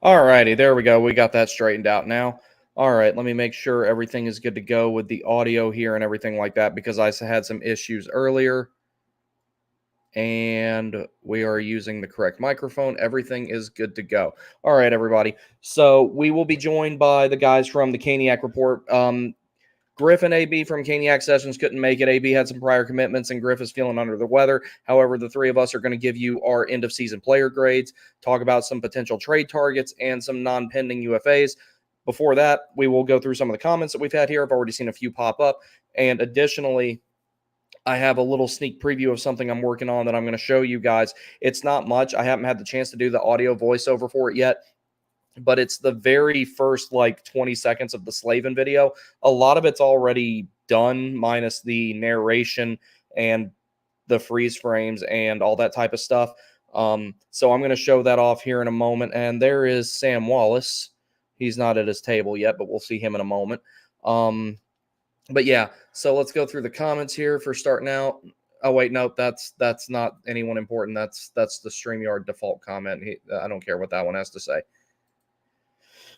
All righty, there we go. We got that straightened out now. All right, let me make sure everything is good to go with the audio here and everything like that because I had some issues earlier. And we are using the correct microphone. Everything is good to go. All right, everybody. So we will be joined by the guys from the Caniac Report. Griff and AB from Caniac Sessions couldn't make it. AB had some prior commitments, and Griff is feeling under the weather. However, the three of us are going to give you our end-of-season player grades, talk about some potential trade targets, and some non-pending UFAs. Before that, we will go through some of the comments that we've had here. I've already seen a few pop up. And additionally, I have a little sneak preview of something I'm working on that I'm going to show you guys. It's not much. I haven't had the chance to do the audio voiceover for it yet, but it's the very first 20 seconds of the Slavin video. A lot of it's already done, minus the narration and the freeze frames and all that type of stuff. So I'm going to show that off here in a moment. And there is Sam Wallace. He's not at his table yet, but we'll see him in a moment. But yeah, so let's go through the comments here for starting out. Oh wait, no, that's not anyone important. That's the StreamYard default comment. I don't care what that one has to say.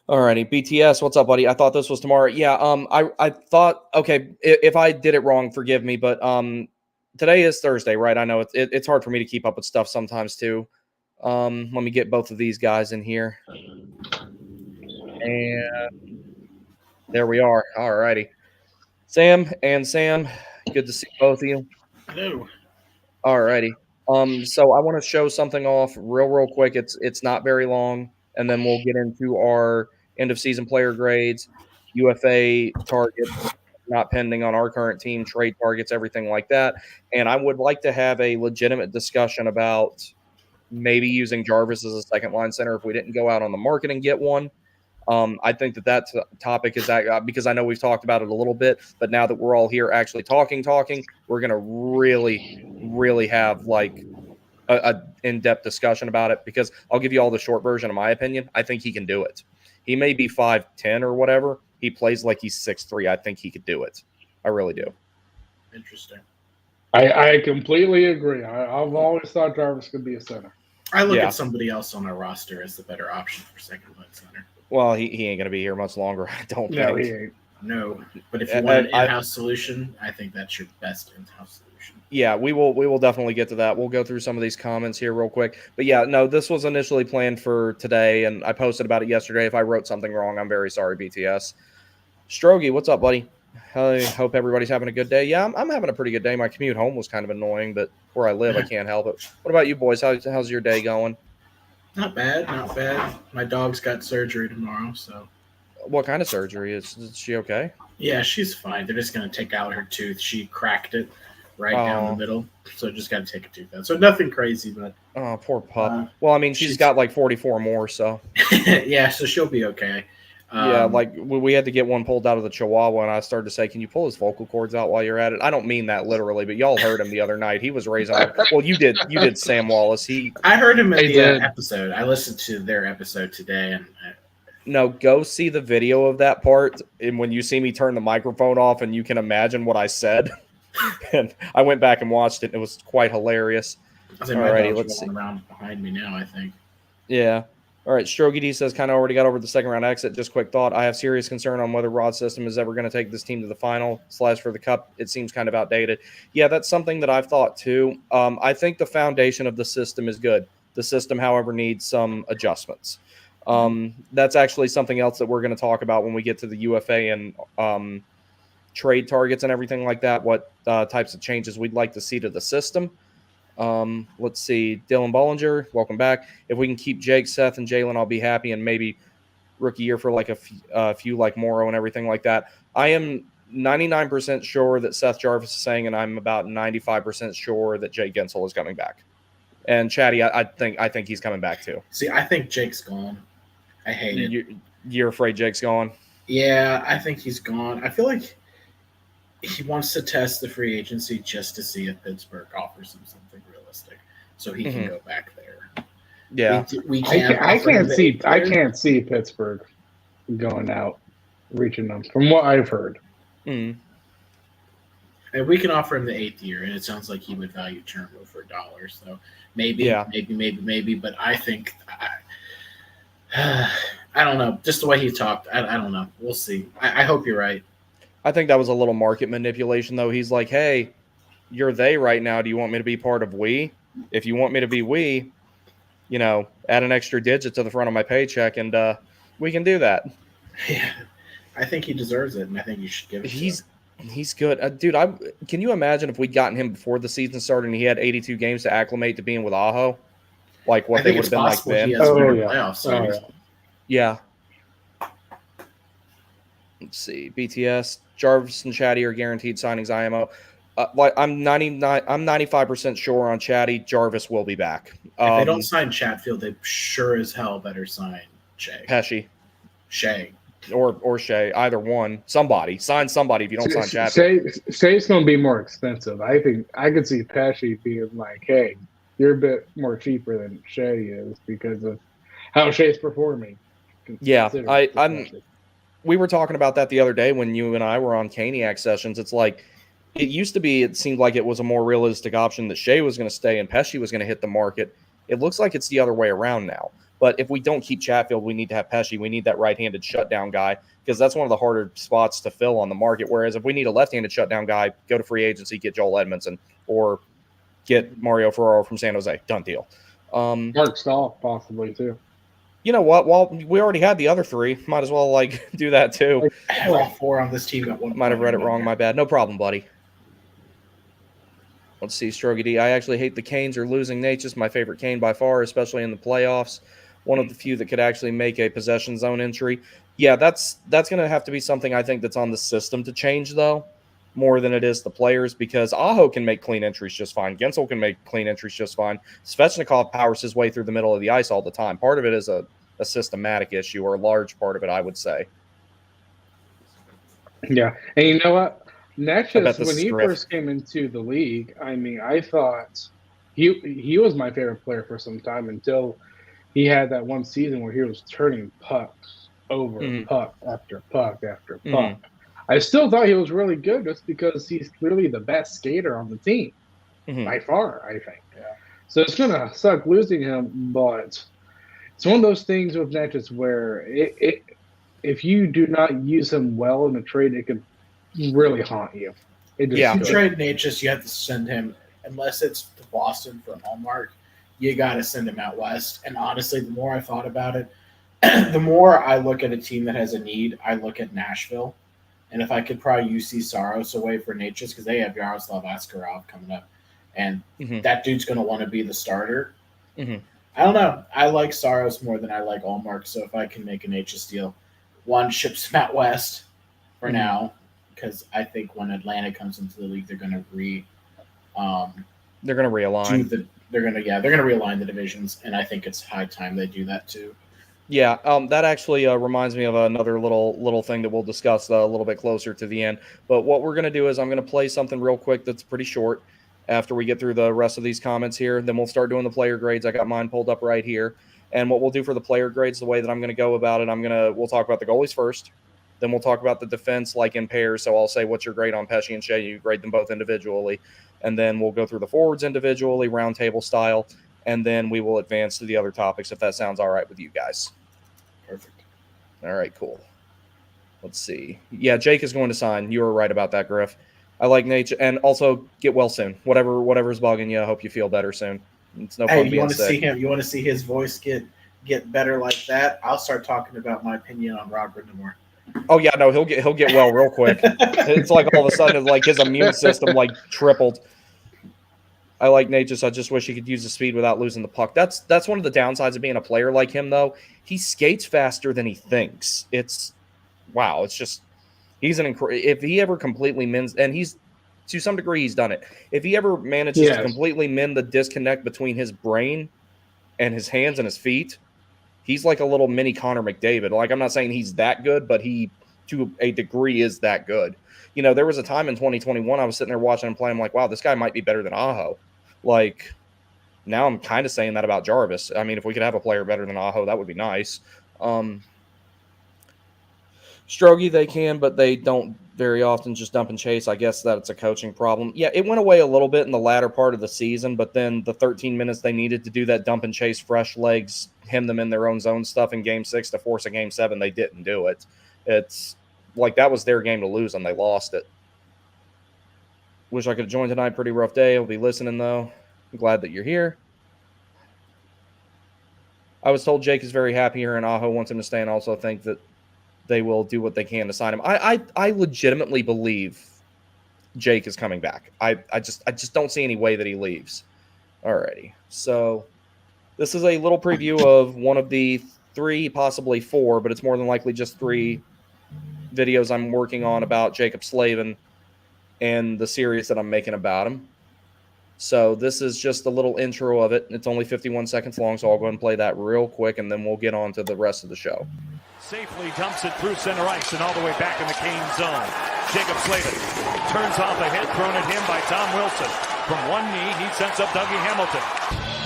Alrighty, BTS, what's up, buddy? I thought this was tomorrow. Yeah, I thought, okay, if I did it wrong, forgive me, but today is Thursday, right? I know it's hard for me to keep up with stuff sometimes too. Let me get both of these guys in here, and there we are. Alrighty, Sam and Sam, good to see both of you. Hello. Alrighty. So I want to show something off real quick. It's not very long, and then we'll get into our end of season player grades, UFA targets, not pending on our current team, trade targets, everything like that. And I would like to have a legitimate discussion about maybe using Jarvis as a second line center if we didn't go out on the market and get one. I think that topic is that because I know we've talked about it a little bit, but now that we're all here actually talking, we're going to really have a in-depth discussion about it, because I'll give you all the short version of my opinion. I think he can do it. He may be 5'10" or whatever. He plays like he's 6'3". I think he could do it. I really do. Interesting. I completely agree. I've always thought Jarvis could be a center. I look at somebody else on our roster as the better option for second line center. Well, he ain't going to be here much longer, I don't think. No, he ain't. No, but if you want an in-house solution, I think that's your best in-house solution. Yeah, we will definitely get to that. We'll go through some of these comments here real quick. But yeah, no, this was initially planned for today, and I posted about it yesterday. If I wrote something wrong, I'm very sorry, BTS. Strogie, what's up, buddy? I hope everybody's having a good day. Yeah, I'm having a pretty good day. My commute home was kind of annoying, but where I live, I can't help it. What about you boys? How's your day going? Not bad, not bad. My dog's got surgery tomorrow, so. What kind of surgery? Is she okay? Yeah, she's fine. They're just going to take out her tooth. She cracked it down the middle, so just got to take a tooth out. So nothing crazy, but. Oh, poor pup. Well, I mean, she's got 44 more, so. Yeah, so she'll be okay. Yeah, we had to get one pulled out of the Chihuahua, and I started to say, "Can you pull his vocal cords out while you're at it?" I don't mean that literally, but y'all heard him the other night. He was raising. Well, you did, Sam Wallace. I heard him in the episode. I listened to their episode today, and. No, go see the video of that part, and when you see me turn the microphone off, and you can imagine what I said. And I went back and watched it, and it was quite hilarious. Alrighty, let's see. Around behind me now, I think. Yeah. All right, Strogie D says, kind of already got over the second round exit. Just quick thought. I have serious concern on whether Rod's system is ever going to take this team to the final / for the cup. It seems kind of outdated. Yeah, that's something that I've thought too. I think the foundation of the system is good. The system, however, needs some adjustments. That's actually something else that we're going to talk about when we get to the UFA and trade targets and everything like that, what types of changes we'd like to see to the system. Let's see. Dylan Bollinger, welcome back. If we can keep Jake, Seth, and Jalen, I'll be happy, and maybe rookie year for a few like Morrow and everything like that. I am 99% sure that Seth Jarvis is saying, and I'm about 95% sure that Jake Gensel is coming back. And Chatty, I think he's coming back too. See, I think Jake's gone. I hate it. You're afraid Jake's gone? Yeah, I think he's gone. I feel like he wants to test the free agency just to see if Pittsburgh offers him something realistic, so he can go back there. Yeah, we can't. I can't see Pittsburgh going out, reaching them. From what I've heard, and we can offer him the 8th year, and it sounds like he would value Turnbull for $1. So maybe. But I think I don't know. Just the way he talked, I don't know. We'll see. I hope you're right. I think that was a little market manipulation, though. He's like, hey, you're they right now. Do you want me to be part of we? If you want me to be we, add an extra digit to the front of my paycheck, and we can do that. Yeah, I think he deserves it, and I think you should give it to him. He's good. Dude, can you imagine if we'd gotten him before the season started and he had 82 games to acclimate to being with Aho? Like what I they think would it's have been like possible then? he has Oh, better yeah. playoff series. Yeah. Let's see. BTS, Jarvis and Chatty are guaranteed signings IMO. I'm 95% sure on Chatty. Jarvis will be back. If they don't sign Chatfield, they sure as hell better sign Pesci. Shea. Or Shea, either one. Somebody. Sign somebody if you don't sign Chatfield. Shea's going to be more expensive. I think I could see Pesci being like, hey, you're a bit more cheaper than Shea is because of how Shea's performing. Yeah, we were talking about that the other day when you and I were on Caniac sessions. It's like it used to be, it seemed like it was a more realistic option that Shea was going to stay and Pesci was going to hit the market. It looks like it's the other way around now. But if we don't keep Chatfield, we need to have Pesci. We need that right-handed shutdown guy because that's one of the harder spots to fill on the market. Whereas if we need a left-handed shutdown guy, go to free agency, get Joel Edmondson or get Mario Ferraro from San Jose. Done deal. Mark Stahl possibly too. You know what? Well, we already had the other three. Might as well do that too. I have all four on this team at one point. Might have read it wrong. My bad. No problem, buddy. Let's see, Strogy D. I actually hate the Canes are losing. Nature's my favorite Cane by far, especially in the playoffs. One of the few that could actually make a possession zone entry. Yeah, that's going to have to be something I think that's on the system to change, though, more than it is the players, because Aho can make clean entries just fine. Gensel can make clean entries just fine. Svechnikov powers his way through the middle of the ice all the time. Part of it is a systematic issue, or a large part of it, I would say. Yeah, and you know what? Natchez, when he first came into the league, I mean, I thought he was my favorite player for some time until he had that one season where he was turning pucks over puck after puck after puck. I still thought he was really good just because he's clearly the best skater on the team by far, I think. Yeah. So it's going to suck losing him, but it's one of those things with Natchez where if you do not use him well in a trade, it can really haunt you. If you trade Natchez, you have to send him, unless it's to Boston for Allmark, you got to send him out west. And honestly, the more I thought about it, the more I look at a team that has a need, I look at Nashville. And if I could probably UC Saros away for Natchez, because they have Yaroslav Askarov coming up, and that dude's going to want to be the starter. I don't know. I like Saros more than I like Allmark. So if I can make a Natchez deal, one, ships him out west for now, because I think when Atlanta comes into the league, they're going to they're going to realign. They're going to realign the divisions, and I think it's high time they do that too. Yeah, that actually reminds me of another little thing that we'll discuss a little bit closer to the end. But what we're going to do is I'm going to play something real quick that's pretty short after we get through the rest of these comments here. Then we'll start doing the player grades. I got mine pulled up right here. And what we'll do for the player grades, the way that I'm going to go about it, we'll talk about the goalies first. Then we'll talk about the defense like in pairs. So I'll say what's your grade on Pesci and Shea. You grade them both individually. And then we'll go through the forwards individually, round table style. And then we will advance to the other topics if that sounds all right with you guys. Perfect. All right, cool. Let's see. Yeah, Jake is going to sign. You were right about that, Griff. I like nature, and also get well soon. Whatever's bugging you, I hope you feel better soon. It's no fun being sick. You want to see his voice get better like that? I'll start talking about my opinion on Rob Brindamore. Oh yeah, no, he'll get well real quick. It's like all of a sudden, like his immune system tripled. I like Natchez. I just wish he could use the speed without losing the puck. That's one of the downsides of being a player like him, though. He skates faster than he thinks. It's just he's if he ever completely mends, and he's to some degree he's done it. If he ever manages to completely mend the disconnect between his brain and his hands and his feet, he's like a little mini Connor McDavid. Like, I'm not saying he's that good, but he to a degree is that good. You know, there was a time in 2021 I was sitting there watching him play. I'm like, wow, this guy might be better than Aho. Like, now I'm kind of saying that about Jarvis. I mean, if we could have a player better than Aho, that would be nice. Strogie, they can, but they don't very often just dump and chase. I guess that it's a coaching problem. Yeah, it went away a little bit in the latter part of the season, but then the 13 minutes they needed to do that dump and chase, fresh legs, hem them in their own zone stuff in Game 6 to force a Game 7, they didn't do it. It's like that was their game to lose, and they lost it. Wish I could have joined tonight. Pretty rough day. I'll be listening, though. I'm glad that you're here. I was told Jake is very happy here, and Aho wants him to stay, and also think that they will do what they can to sign him. I legitimately believe Jake is coming back. I just don't see any way that he leaves. Alrighty. So this is a little preview of one of the 3, possibly 4, but it's more than likely just 3 videos I'm working on about Jacob Slavin and the series that I'm making about him. So this is just a little intro of it. It's only 51 seconds long, so I'll go ahead and play that real quick, and then we'll get on to the rest of the show. Safely dumps it through center ice and all the way back in the Kane zone. Jacob Slavin turns off a head thrown at him by Tom Wilson. From one knee, he sends up Dougie Hamilton.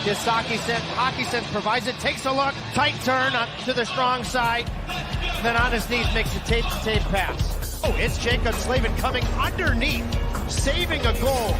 Hockey sense provides it, takes a look, tight turn up to the strong side. Then on his knees makes the tape-to-tape pass. Oh, it's Jacob Slavin coming underneath, saving a goal.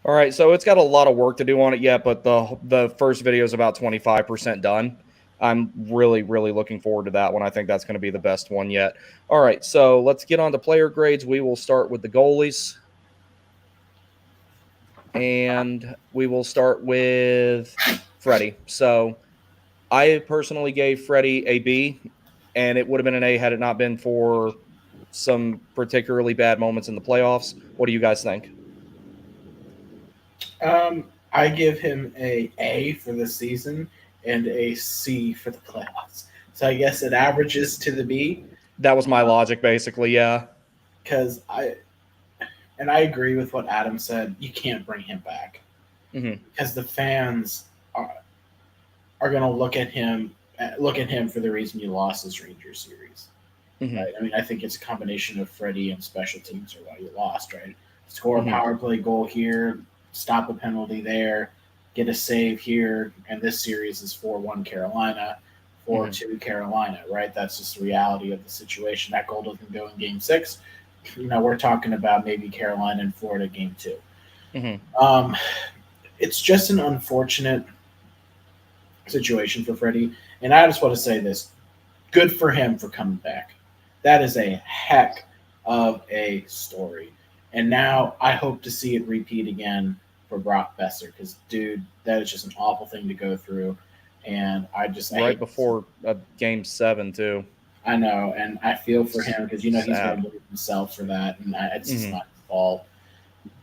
All right, so it's got a lot of work to do on it yet, but the first video is about 25% done. I'm really, really looking forward to that one. I think that's going to be the best one yet. All right, so let's get on to player grades. We will start with the goalies. And we will start with Freddie. So I personally gave Freddie a B, and it would have been an A had it not been for some particularly bad moments in the playoffs. What do you guys think? I give him a A for the season and a C for the playoffs. So I guess it averages to the B. That was my logic, basically, yeah. Because I agree with what Adam said. You can't bring him back because the fans are going to look at him for the reason you lost this Rangers series. Right? I mean, I think it's a combination of Freddie and special teams are why you lost, right? Score a power play goal here, stop a penalty there, get a save here, and this series is 4-1 Carolina, 4-2 Carolina, right? That's just the reality of the situation. That goal doesn't go in Game 6. We're talking about maybe Carolina and Florida Game 2. It's just an unfortunate situation for Freddie, and I just want to say this. Good for him for coming back. That is a heck of a story. And now I hope to see it repeat again for Brock Besser because, dude, that is just an awful thing to go through. And before Game 7, too. I know, and I feel for him because, he's going to blame himself for that, and it's just not his fault.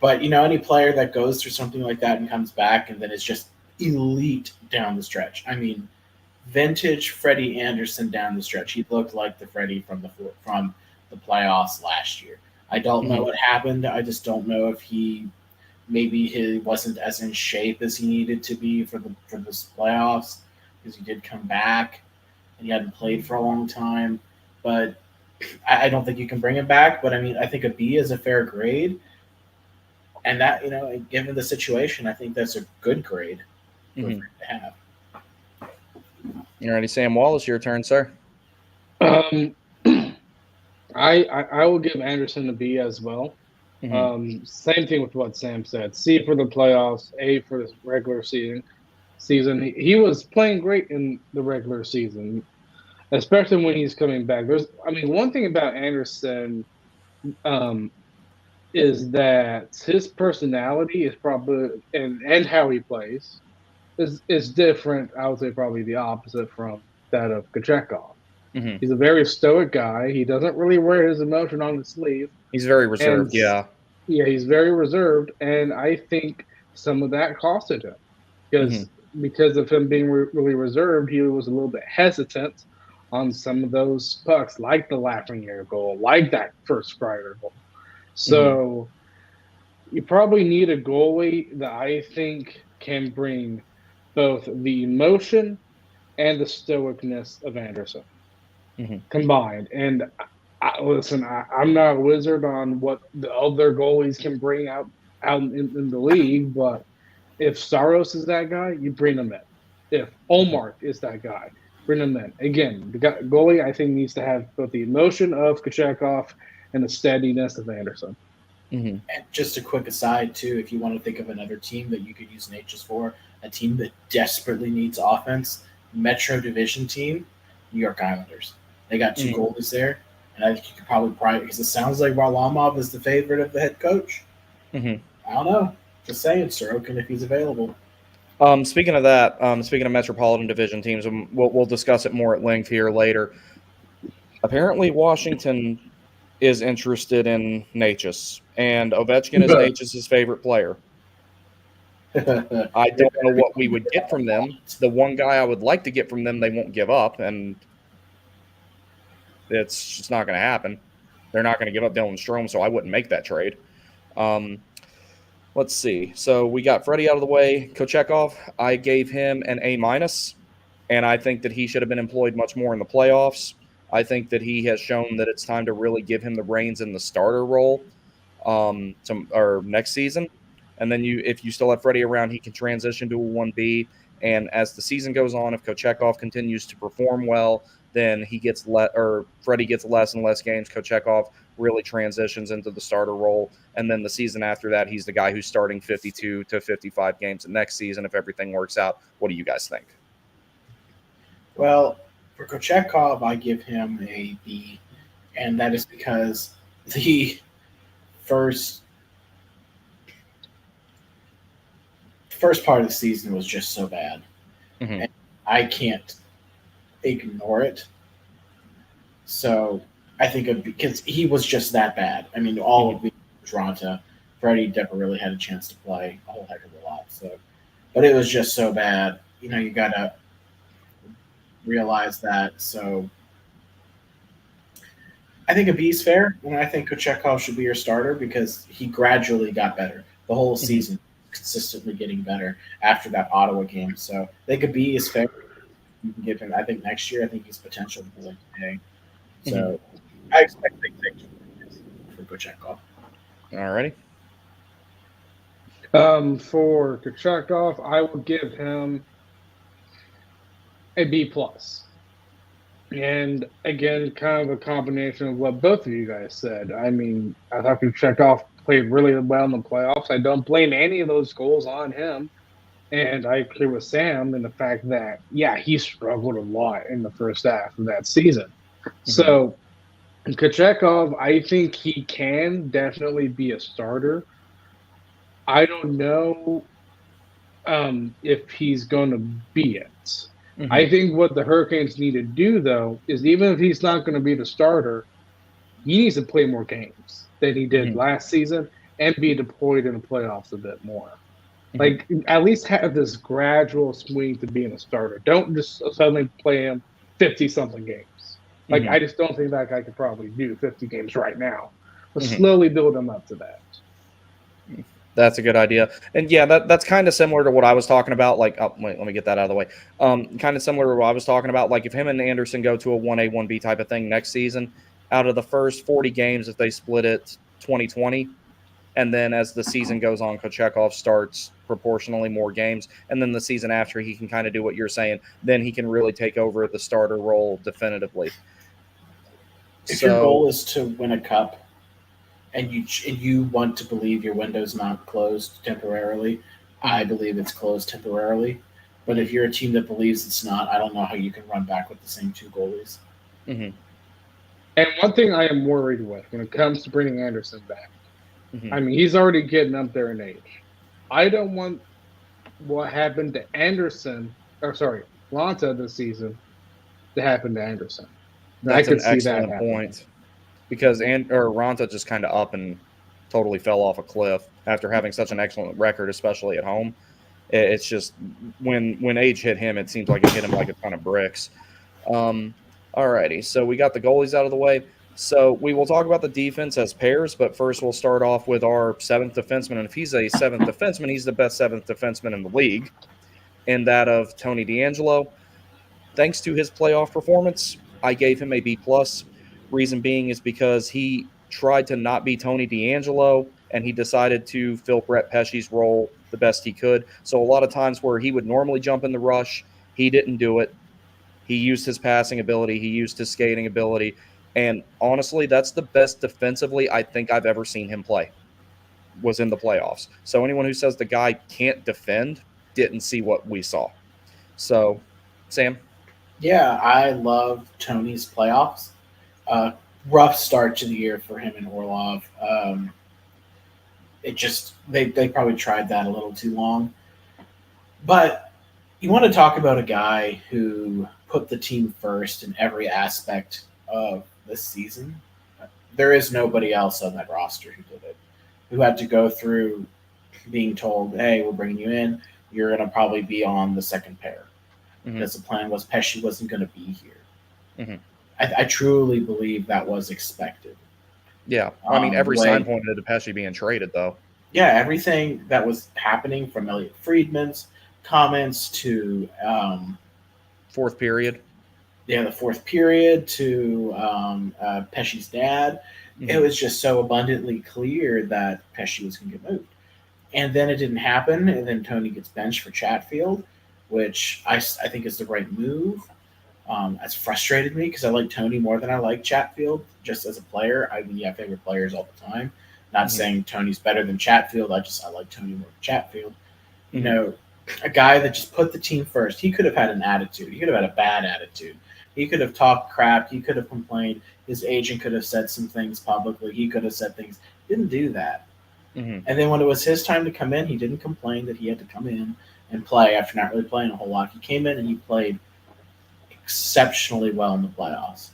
But, any player that goes through something like that and comes back and then is just elite down the stretch. I mean, vintage Freddie Anderson down the stretch. He looked like the Freddie from the playoffs last year. I don't know what happened. I just don't know if he wasn't as in shape as he needed to be for this playoffs because he did come back and he hadn't played for a long time. But I don't think you can bring him back. But I mean, I think a B is a fair grade, and that given the situation, I think that's a good grade for him to have. You ready, Sam Wallace? Your turn, sir. I will give Anderson a B as well. Same thing with what Sam said. C for the playoffs, A for the regular season. He was playing great in the regular season, especially when he's coming back. One thing about Anderson is that his personality is probably and how he plays is different. I would say probably the opposite from that of Kochetkov. He's a very stoic guy. He doesn't really wear his emotion on his sleeve. He's very reserved, Yeah, he's very reserved, and I think some of that costed him because of him being really reserved. He was a little bit hesitant on some of those pucks, like the Lafreniere goal, like that first Kreider goal. So you probably need a goalie that I think can bring both the emotion and the stoicness of Anderson combined. And listen, I'm not a wizard on what the other goalies can bring out in the league, but if Saros is that guy, you bring him in. If Olmark is that guy, bring him in. Again, the goalie I think needs to have both the emotion of Kochetkov and the steadiness of Anderson. And just a quick aside, too, if you want to think of another team that you could use Natchez for, a team that desperately needs offense, Metro Division team, New York Islanders. They got two goalies there, and I think you could probably because it sounds like Varlamov is the favorite of the head coach. I don't know. Just saying, Sorokin, if he's available. Speaking of that, speaking of Metropolitan Division teams, we'll discuss it more at length here later. Apparently, Washington is interested in Natchez, and Ovechkin is Natchez's favorite player. I don't know what we would get from them. The one guy I would like to get from them, they won't give up, and it's just not going to happen. They're not going to give up Dylan Strome, so I wouldn't make that trade. Let's see. So we got Freddie out of the way. Kochetkov, I gave him an A-, and I think that he should have been employed much more in the playoffs. I think that he has shown that it's time to really give him the reins in the starter role next season. And then if you still have Freddie around, he can transition to a 1B. And as the season goes on, if Kochetkov continues to perform well, then Freddie gets less and less games. Kochetkov really transitions into the starter role. And then the season after that, he's the guy who's starting 52 to 55 games the next season if everything works out. What do you guys think? Well, for Kochetkov, I give him a B, and that is because the first part of the season was just so bad. And I can't ignore it. So I think because he was just that bad. I mean, all of the Toronto, Freddie never really had a chance to play a whole heck of a lot. So, but it was just so bad. You know, you got to realize that. So I think a B is fair, and I think Kochetkov should be your starter because he gradually got better the whole season, consistently getting better after that Ottawa game. So I think a B is fair. You can give him. I think next year, I think he's potential to be like A. So I expect big things for Kochetkov. All righty. For Kochetkov, I would give him a B+. And again, kind of a combination of what both of you guys said. I mean, I thought Kochetkov played really well in the playoffs. I don't blame any of those goals on him. And I agree with Sam in the fact that, he struggled a lot in the first half of that season. So Kochetkov, I think he can definitely be a starter. I don't know if he's going to be it. I think what the Hurricanes need to do, though, is even if he's not going to be the starter, he needs to play more games than he did last season and be deployed in the playoffs a bit more. Like, at least have this gradual swing to being a starter. Don't just suddenly play him 50-something games. Like, I just don't think that guy could probably do 50 games right now. But slowly build him up to that. That's a good idea. And that's kind of similar to what I was talking about. Like, let me get that out of the way. Kind of similar to what I was talking about. Like, if him and Anderson go to a 1A, 1B type of thing next season, out of the first 40 games, if they split it 20-20, and then as the season goes on, Kochetkov starts proportionally more games. And then the season after, he can kind of do what you're saying. Then he can really take over the starter role definitively. If your goal is to win a cup, and you want to believe your window's not closed temporarily, I believe it's closed temporarily. But if you're a team that believes it's not, I don't know how you can run back with the same two goalies. And one thing I am worried with when it comes to bringing Anderson back, I mean, he's already getting up there in age. I don't want what happened to Lonta this season to happen to Anderson. That's an excellent point. Because Ronta just kind of up and totally fell off a cliff after having such an excellent record, especially at home. It's just when age hit him, it seems like it hit him like a ton of bricks. All righty, so we got the goalies out of the way. So we will talk about the defense as pairs, but first we'll start off with our seventh defenseman. And if he's a seventh defenseman, he's the best seventh defenseman in the league, and that of Tony DeAngelo. Thanks to his playoff performance, I gave him a B+. Reason being is because he tried to not be Tony DeAngelo, and he decided to fill Brett Pesce's role the best he could. So a lot of times where he would normally jump in the rush, he didn't do it. He used his passing ability. He used his skating ability. And honestly, that's the best defensively I think I've ever seen him play, was in the playoffs. So anyone who says the guy can't defend didn't see what we saw. So, Sam? Yeah, I love Tony's playoffs. Rough start to the year for him and Orlov. They probably tried that a little too long. But you want to talk about a guy who put the team first in every aspect of this season. There is nobody else on that roster who did it, who had to go through being told, hey, we're bringing you in. You're going to probably be on the second pair. Because the plan was Pesce wasn't going to be here. I truly believe that was expected. Yeah. I mean, every sign pointed to Pesce being traded, though. Yeah, everything that was happening from Elliot Friedman's comments to fourth period. Yeah, the fourth period to Pesce's dad. It was just so abundantly clear that Pesce was going to get moved. And then it didn't happen, and then Tony gets benched for Chatfield, which I think is the right move. That's frustrated me because I like Tony more than I like Chatfield just as a player. I mean, yeah, favorite players all the time. Not saying Tony's better than Chatfield. I like Tony more than Chatfield. You know, a guy that just put the team first. He could have had an attitude. He could have had a bad attitude. He could have talked crap. He could have complained. His agent could have said some things publicly. He could have said things. Didn't do that. And then when it was his time to come in, he didn't complain that he had to come in and play after not really playing a whole lot. He came in and he played exceptionally well in the playoffs.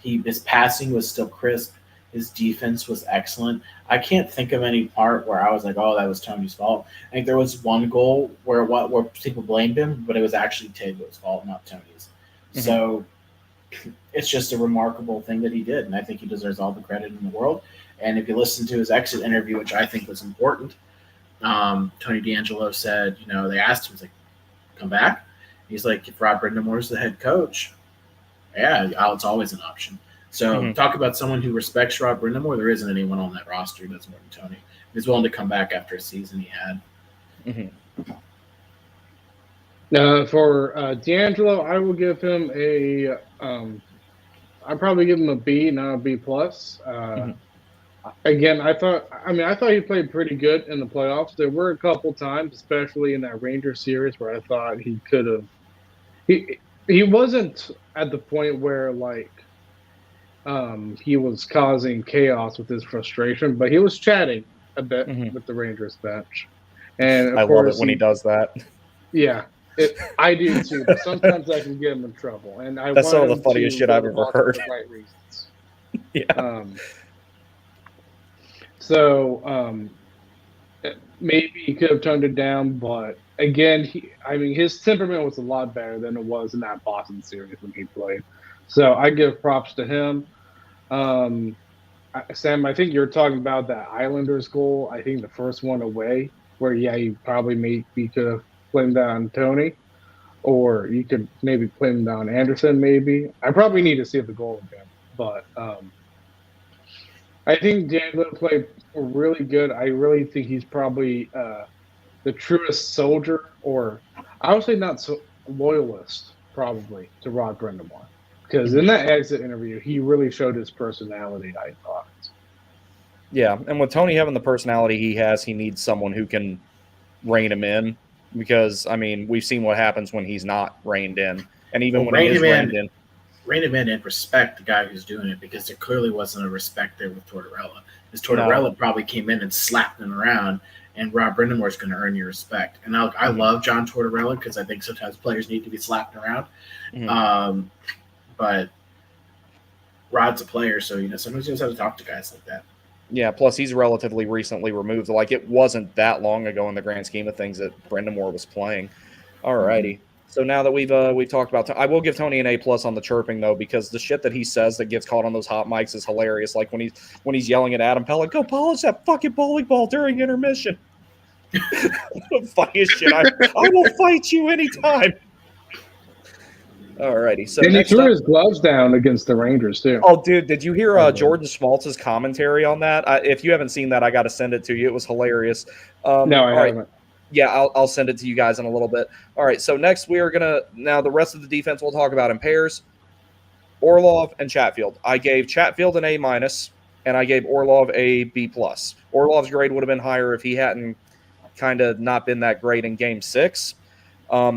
His passing was still crisp. His defense was excellent. I can't think of any part where I was like, oh, that was Tony's fault. I think there was one goal where people blamed him, but it was actually Tago's fault, not Tony's. So it's just a remarkable thing that he did, and I think he deserves all the credit in the world. And if you listen to his exit interview, which I think was important, Tony DeAngelo said, they asked him, he's like, come back? He's like, if Rob Brindamore's the head coach, yeah, it's always an option. So talk about someone who respects Rob Brindamore. There isn't anyone on that roster who does more than Tony. He's willing to come back after a season he had. For DeAngelo, I will give him I'd probably give him a B, not a B+. Again, I thought he played pretty good in the playoffs. There were a couple times, especially in that Rangers series, where I thought he could have. He wasn't at the point where he was causing chaos with his frustration, but he was chatting a bit with the Rangers bench. And I love it when he does that. Yeah, I do too. But sometimes I can get him in trouble, and that's some of the funniest shit I've ever heard. For the right reasons. Yeah. So maybe he could have toned it down, but again, his temperament was a lot better than it was in that Boston series when he played. So I give props to him. Sam, I think you're talking about that Islanders goal. I think the first one away, where you probably could have blamed that on Tony, or you could maybe blame that on Anderson. Maybe I probably need to see the goal again, but. I think DeAngelo played really good. I really think he's probably the truest soldier, or I would say not so loyalist, probably, to Rod Brindamore. Because in that exit interview, he really showed his personality, I thought. Yeah, and with Tony having the personality he has, he needs someone who can rein him in. Because, we've seen what happens when he's not reined in. And even when he is reined in. Rein him in and respect the guy who's doing it, because there clearly wasn't a respect there with Tortorella. Because Tortorella probably came in and slapped him around, and Rob Brindamore's going to earn your respect. And I love John Tortorella because I think sometimes players need to be slapped around. But Rod's a player, so sometimes you just have to talk to guys like that. Yeah, plus he's relatively recently removed. It wasn't that long ago in the grand scheme of things that Brindamore was playing. All righty. So now that we've talked about, I will give Tony an A+ on the chirping though, because the shit that he says that gets caught on those hot mics is hilarious. Like when he's yelling at Adam Pella, "Go polish that fucking bowling ball during intermission." The funniest shit. I will fight you anytime. Alrighty. So and he threw his gloves down against the Rangers too. Oh, dude, did you hear Jordan Schmaltz's commentary on that? If you haven't seen that, I got to send it to you. It was hilarious. No, I haven't. Yeah, I'll send it to you guys in a little bit. All right, so next we are now the rest of the defense we'll talk about in pairs. Orlov and Chatfield. I gave Chatfield an A-, and I gave Orlov a B+. Orlov's grade would have been higher if he hadn't kind of not been that great in Game 6.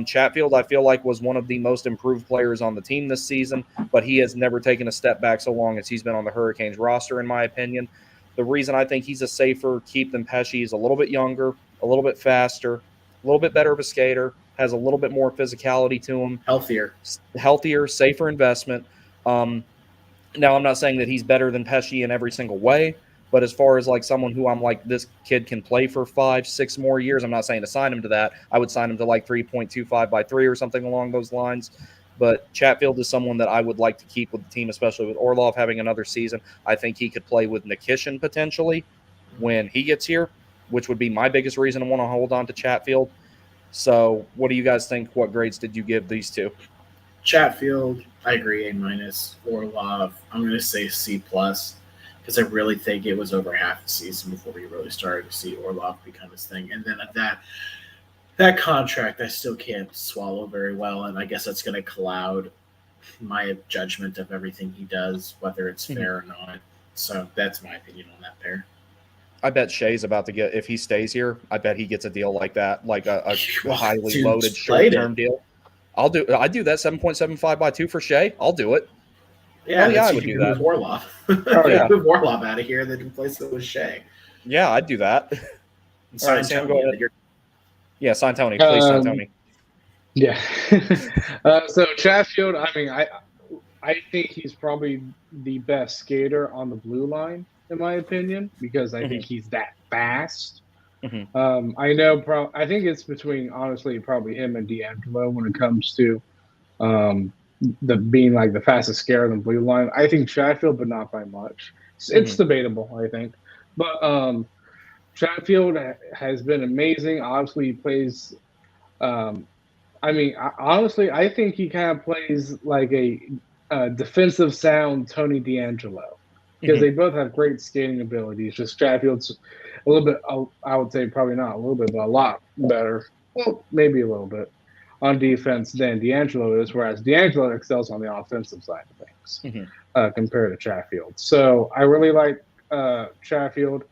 Chatfield, I feel like, was one of the most improved players on the team this season, but he has never taken a step back so long as he's been on the Hurricanes roster, in my opinion. The reason I think he's a safer keep than Pesce is a little bit younger, a little bit faster, a little bit better of a skater, has a little bit more physicality to him. Healthier, safer investment. Now, I'm not saying that he's better than Pesce in every single way, but as far as like someone who I'm like, this kid can play for 5-6 more years, I'm not saying to sign him to that. I would sign him to like 3.25 by 3 or something along those lines. But Chatfield is someone that I would like to keep with the team, especially with Orlov having another season. I think he could play with Nikishin potentially when he gets here, which would be my biggest reason to want to hold on to Chatfield. So what do you guys think? What grades did you give these two? Chatfield, I agree, A-. Orlov, I'm going to say C+, because I really think it was over half the season before we really started to see Orlov become his thing. And then at that contract, I still can't swallow very well, and I guess that's going to cloud my judgment of everything he does, whether it's fair or not. So that's my opinion on that pair. I bet Shea's about to get, if he stays here, I bet he gets a deal like that, like a highly loaded short-term deal. I'd do that 7.75 by 2 for Shea. I'll do it. Yeah, I would do that. Move Orlov. Move Orlov out of here, then replace it with Shea. Yeah, I'd do that. All right, Sam, go ahead. Yeah, sign Tony. Please sign Tony. Yeah. So Chatfield, I mean, I think he's probably the best skater on the blue line, in my opinion, because I think he's that fast. I know. I think it's between, honestly, probably him and D'Angelo when it comes to the being like the fastest skater on the blue line. I think Chatfield, but not by much. It's debatable, I think. But Chatfield has been amazing. Obviously, he plays. Honestly, I think he kind of plays like a defensive sound Tony D'Angelo, because they both have great skating abilities. Just Chatfield's a little bit, I would say probably not a little bit, but a lot better. Well, maybe a little bit on defense than D'Angelo is, whereas D'Angelo excels on the offensive side of things compared to Chatfield. So I really like Chatfield.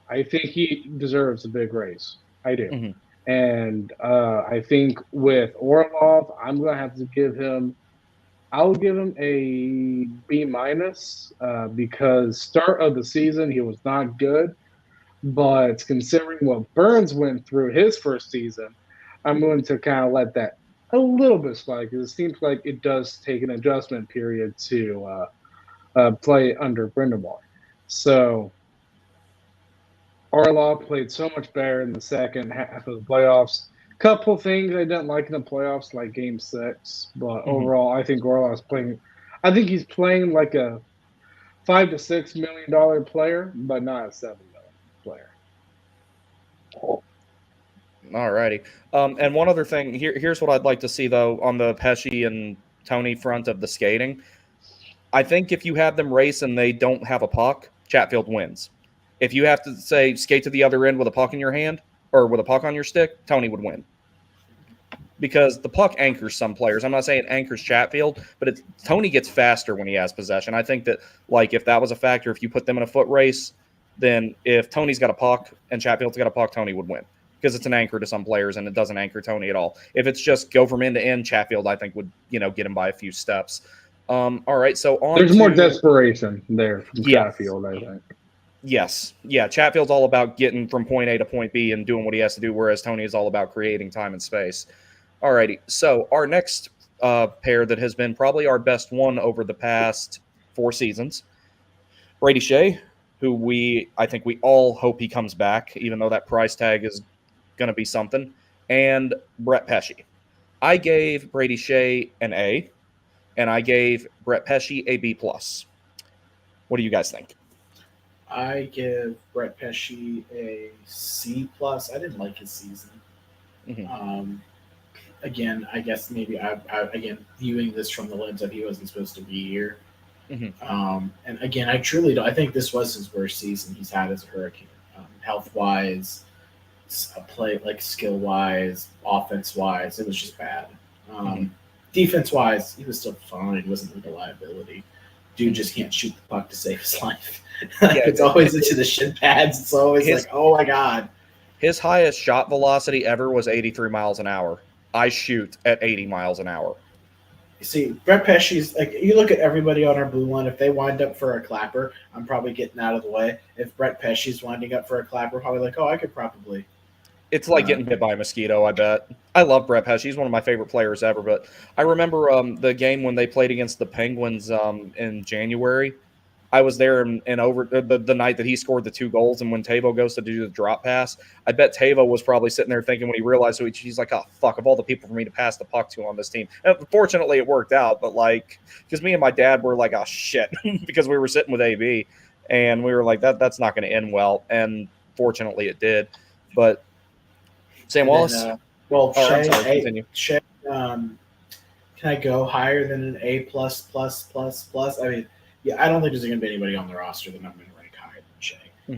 I think he deserves a big raise. I do. And I think with Orlov, I'm going to have to give him – I'll give him a B- because start of the season, he was not good. But considering what Burns went through his first season, I'm going to kind of let that a little bit slide, because it seems like it does take an adjustment period to play under Brind'Amour. So Orlov played so much better in the second half of the playoffs. Couple things I didn't like in the playoffs, like Game 6, but overall, I think Orlov's playing. I think he's playing like a $5 to $6 million player, but not a $7 million player. All righty. And one other thing, here's what I'd like to see, though, on the Pesce and Tony front of the skating. I think if you have them race and they don't have a puck, Chatfield wins. If you have to, say, skate to the other end with a puck in your hand or with a puck on your stick, Tony would win. Because the puck anchors some players. I'm not saying it anchors Chatfield, but Tony gets faster when he has possession. I think that, like, if that was a factor, if you put them in a foot race, then if Tony's got a puck and Chatfield's got a puck, Tony would win. Because it's an anchor to some players, and it doesn't anchor Tony at all. If it's just go from end to end, Chatfield, I think, would get him by a few steps. All right, so there's more desperation there from Chatfield, I think. Yes. Yeah, Chatfield's all about getting from point A to point B and doing what he has to do, whereas Tony is all about creating time and space. All righty, so our next pair that has been probably our best one over the past 4 seasons, Brady Shea, who I think we all hope he comes back, even though that price tag is going to be something, and Brett Pesce. I gave Brady Shea an A, and I gave Brett Pesce a B+. What do you guys think? I give Brett Pesce a C+. I didn't like his season. Again, I guess maybe again viewing this from the lens of he wasn't supposed to be here. And again, I truly don't. I think this was his worst season he's had as a Hurricane, health wise, play like skill wise, offense wise. It was just bad. Defense wise, he was still fine. He wasn't like a liability. Dude just can't shoot the puck to save his life. It's always into the shin pads. It's always like, oh my god. His highest shot velocity ever was 83 miles an hour. I shoot at 80 miles an hour. You see, Brett Pesce's like you look at everybody on our blue line. If they wind up for a clapper, I'm probably getting out of the way. If Brett Pesce's winding up for a clapper, probably like, oh, I could probably. It's like getting bit by a mosquito, I bet. I love Brett Pesce. He's one of my favorite players ever. But I remember the game when they played against the Penguins in January. I was there and over the night that he scored the 2 goals, and when Tavo goes to do the drop pass, I bet Tavo was probably sitting there thinking when he realized, he's like, oh, fuck, of all the people for me to pass the puck to on this team. And fortunately, it worked out, but like, because me and my dad were like, oh, shit, because we were sitting with AB, and we were like, that's not going to end well, and fortunately it did. But Sam Wallace? Shea, can I go higher than an A+++++? I mean, yeah, I don't think there's going to be anybody on the roster that I'm going to rank higher than Shea.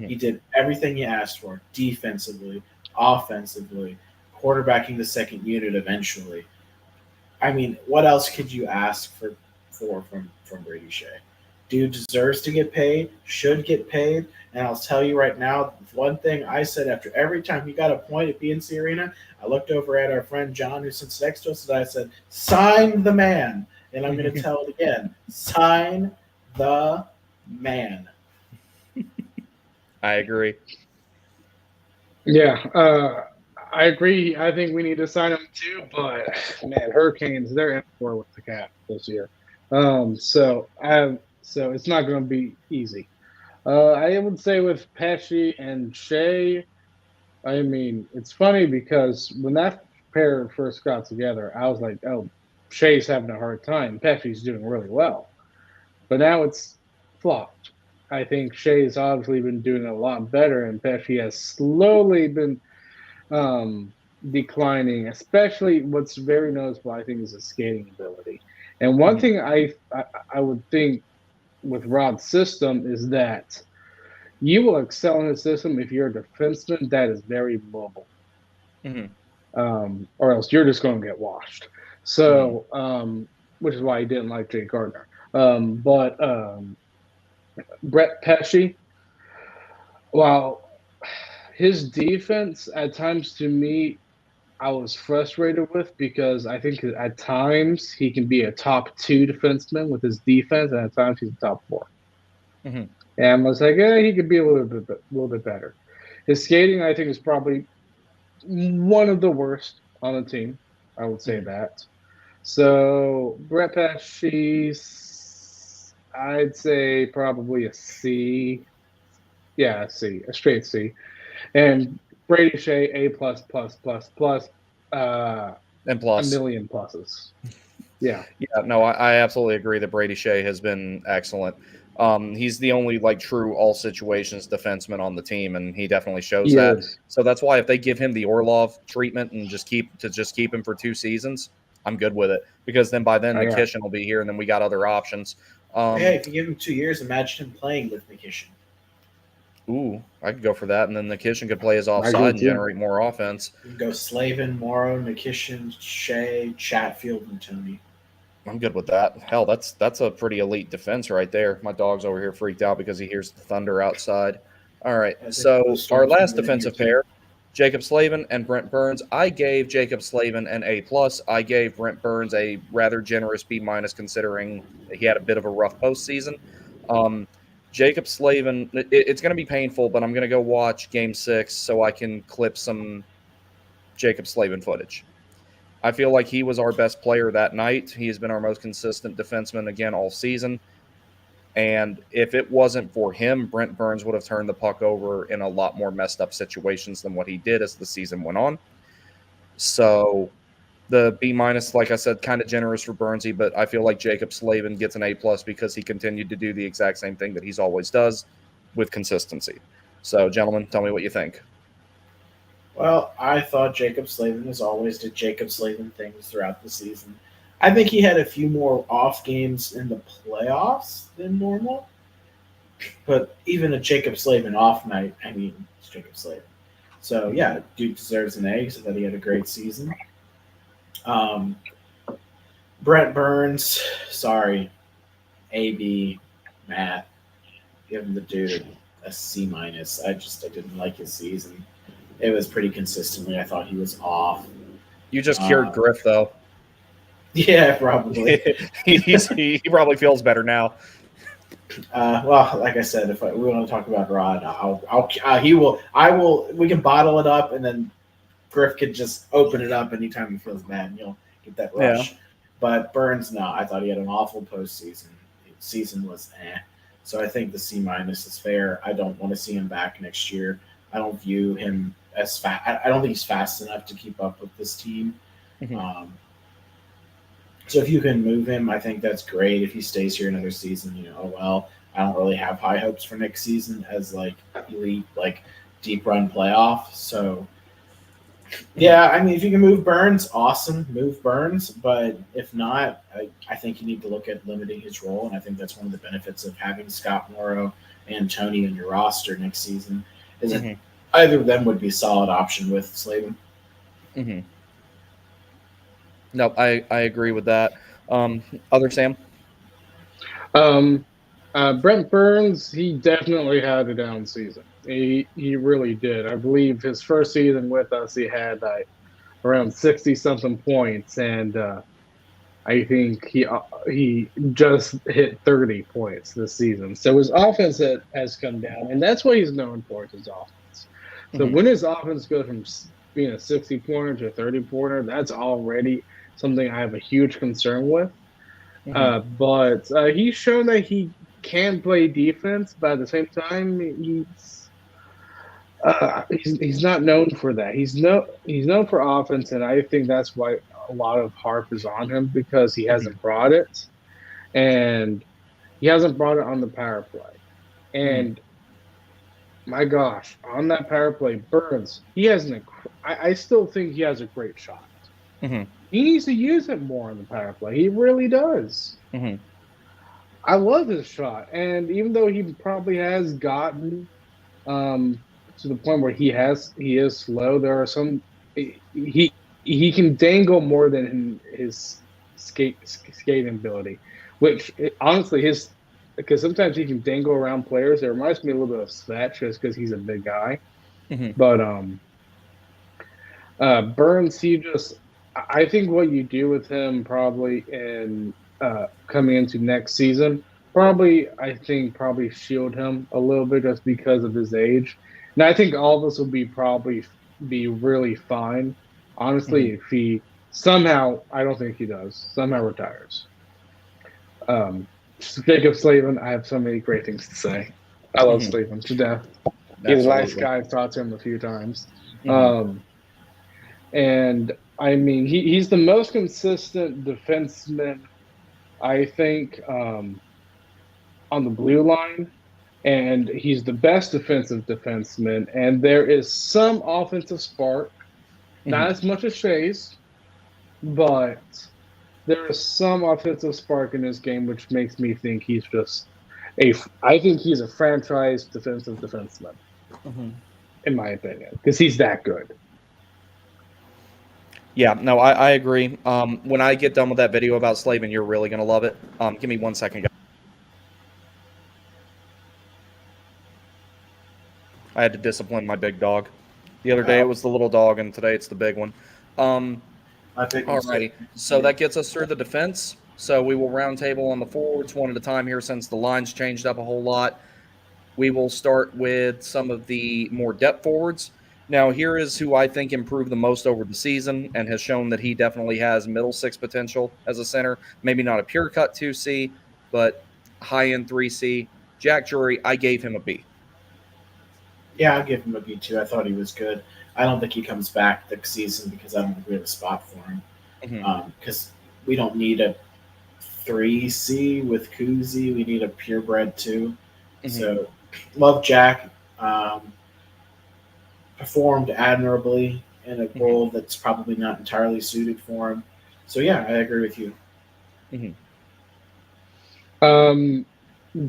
He did everything you asked for, defensively, offensively, quarterbacking the second unit eventually. I mean, what else could you ask for from Brady Shea? Dude deserves to get paid, should get paid, and I'll tell you right now, one thing I said after every time he got a point at PNC Arena, I looked over at our friend John, who sits next to us, and I said, sign the man. And I'm going to tell it again, sign the man. I agree. Yeah, I agree. I think we need to sign him too, but man, Hurricanes, they're in for with the cap this year. So it's not going to be easy. I would say with Pesce and Shea, I mean, it's funny because when that pair first got together, I was like, oh, Shea's having a hard time. Pesce's doing really well. But now it's flopped. I think Shea's obviously been doing a lot better, and Pesce has slowly been declining, especially what's very noticeable, I think, is his skating ability. And one thing I would think with Rod's system is that you will excel in his system if you're a defenseman that is very mobile. Or else you're just going to get washed. So, which is why he didn't like Jay Gardner. But Brett Pesce, while his defense at times to me, I was frustrated with because I think at times he can be a top 2 defenseman with his defense, and at times he's a top 4. And I was like, he could be a little bit better. His skating, I think, is probably one of the worst on the team. I would say that. So Brett Pesce, I'd say probably a C. Yeah, a C, a straight C. And Brady Shea, A+++++, and plus. A million pluses. Yeah. Yeah, no, I absolutely agree that Brady Shea has been excellent. He's the only true all situations defenseman on the team, and he definitely shows that. So that's why if they give him the Orlov treatment and just keep him for 2 seasons, I'm good with it, because then by then Nikishin will be here, and then we got other options. If you give him 2 years, imagine him playing with Nikishin. Ooh, I could go for that, and then Nikishin could play his offside and generate more offense. You can go Slavin, Morrow, Nikishin, Shea, Chatfield, and Tony. I'm good with that. Hell, that's a pretty elite defense right there. My dog's over here freaked out because he hears the thunder outside. All right, so our last defensive pair, Jacob Slavin and Brent Burns. I gave Jacob Slavin an A+. I gave Brent Burns a rather generous B- considering he had a bit of a rough postseason. Jacob Slavin, it's going to be painful, but I'm going to go watch Game 6 so I can clip some Jacob Slavin footage. I feel like he was our best player that night. He has been our most consistent defenseman again all season. And if it wasn't for him, Brent Burns would have turned the puck over in a lot more messed up situations than what he did as the season went on. So The B-, like I said, kind of generous for Burnsy, but I feel like Jacob Slavin gets an A+ because he continued to do the exact same thing that he's always does with consistency. So, gentlemen, tell me what you think. Well, I thought Jacob Slavin, as always, did Jacob Slavin things throughout the season. I think he had a few more off games in the playoffs than normal. But even a Jacob Slavin off night, I mean, it's Jacob Slavin. So, yeah, dude deserves an A because I thought he had a great season. Brent Burns, sorry, AB, Matt, give the dude a C-. I didn't like his season. It was pretty consistently. I thought he was off. You just cured Griff, though. Yeah, probably. he probably feels better now. Well, like I said, if we want to talk about Rod, we can bottle it up, and then Griff could just open it up anytime he feels bad, and you'll get that rush. Yeah. But Burns, no, I thought he had an awful postseason. Season was So I think the C- is fair. I don't want to see him back next year. I don't view him as fast. I don't think he's fast enough to keep up with this team. Mm-hmm. So if you can move him, I think that's great. If he stays here another season, I don't really have high hopes for next season as like elite, like deep run playoff. So yeah, I mean, if you can move Burns, awesome, move Burns. But if not, I think you need to look at limiting his role, and I think that's one of the benefits of having Scott Morrow and Tony in your roster next season. Is that either of them would be a solid option with Slavin. Mm-hmm. No, I agree with that. Other Sam? Brent Burns, he definitely had a down season. He really did. I believe his first season with us, he had around 60-something points, and I think he just hit 30 points this season. So his offense has come down, and that's what he's known for, is his offense. So when his offense goes from being a 60-pointer to a 30-pointer, that's already something I have a huge concern with. But he's shown that he can play defense, but at the same time, he's not known for that. He's known for offense, and I think that's why a lot of harp is on him, because he hasn't brought it, and he hasn't brought it on the power play. And my gosh, on that power play, Burns, I still think he has a great shot. He needs to use it more on the power play. He really does. I love his shot, and even though he probably has gotten to the point where he is slow, there are some he can dangle more than his skating ability, which honestly because sometimes he can dangle around players. It reminds me a little bit of Svetch, just because he's a big guy. But Burns, I think what you do with him probably in coming into next season, probably shield him a little bit just because of his age. And I think all of us will be really fine, honestly, if he somehow, I don't think he does, somehow retires. Jacob Slavin, I have so many great things to say. I love Slavin to death. He's a nice guy. I've talked to him a few times. And I mean, he's the most consistent defenseman, I think, on the blue line, and he's the best defensive defenseman. And there is some offensive spark, not as much as Shea's, but there is some offensive spark in his game, which makes me think he's just I think he's a franchise defensive defenseman, in my opinion, because he's that good. Yeah, no, I agree. When I get done with that video about Slavin, you're really going to love it. Give me 1 second, guys. I had to discipline my big dog. The other day it was the little dog, and today it's the big one. Alrighty, so that gets us through the defense. So we will round table on the forwards one at a time here, since the line's changed up a whole lot. We will start with some of the more depth forwards. Now, here is who I think improved the most over the season and has shown that he definitely has middle six potential as a center. Maybe not a pure cut 2C, but high-end 3C. Jack Drury, I gave him a B. Yeah, I'll give him a B too. I thought he was good. I don't think he comes back next season because I don't think we have a spot for him. because we don't need a 3C with Kuzi. We need a purebred too. So, love Jack. Performed admirably in a role that's probably not entirely suited for him. So, yeah, I agree with you.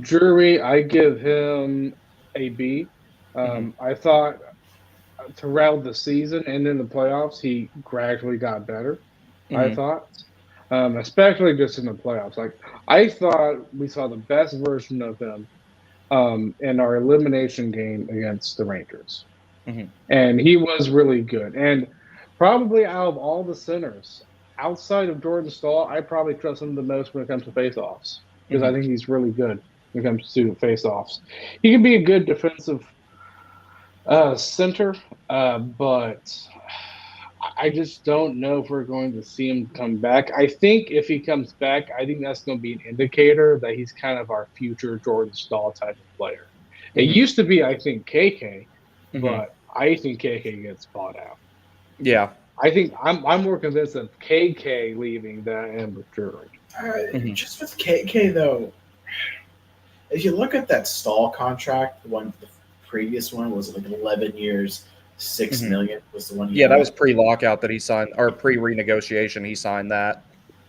Drury, I give him a B. I thought throughout the season and in the playoffs, he gradually got better. I thought, especially just in the playoffs. Like I thought we saw the best version of him in our elimination game against the Rangers, and he was really good. And probably out of all the centers outside of Jordan Staal, I probably trust him the most when it comes to faceoffs because I think he's really good when it comes to faceoffs. He can be a good defensive center, but I just don't know if we're going to see him come back. I think if he comes back, I think that's going to be an indicator that he's kind of our future Jordan Staal type of player. It used to be, I think, KK, but I think KK gets bought out. Yeah. I think I'm more convinced of KK leaving than I am with Drury. Just with KK, though, if you look at that Staal contract, the previous one was like 11 years, $6 million was the one. Yeah, that was pre-lockout that he signed, or pre-renegotiation. He signed that.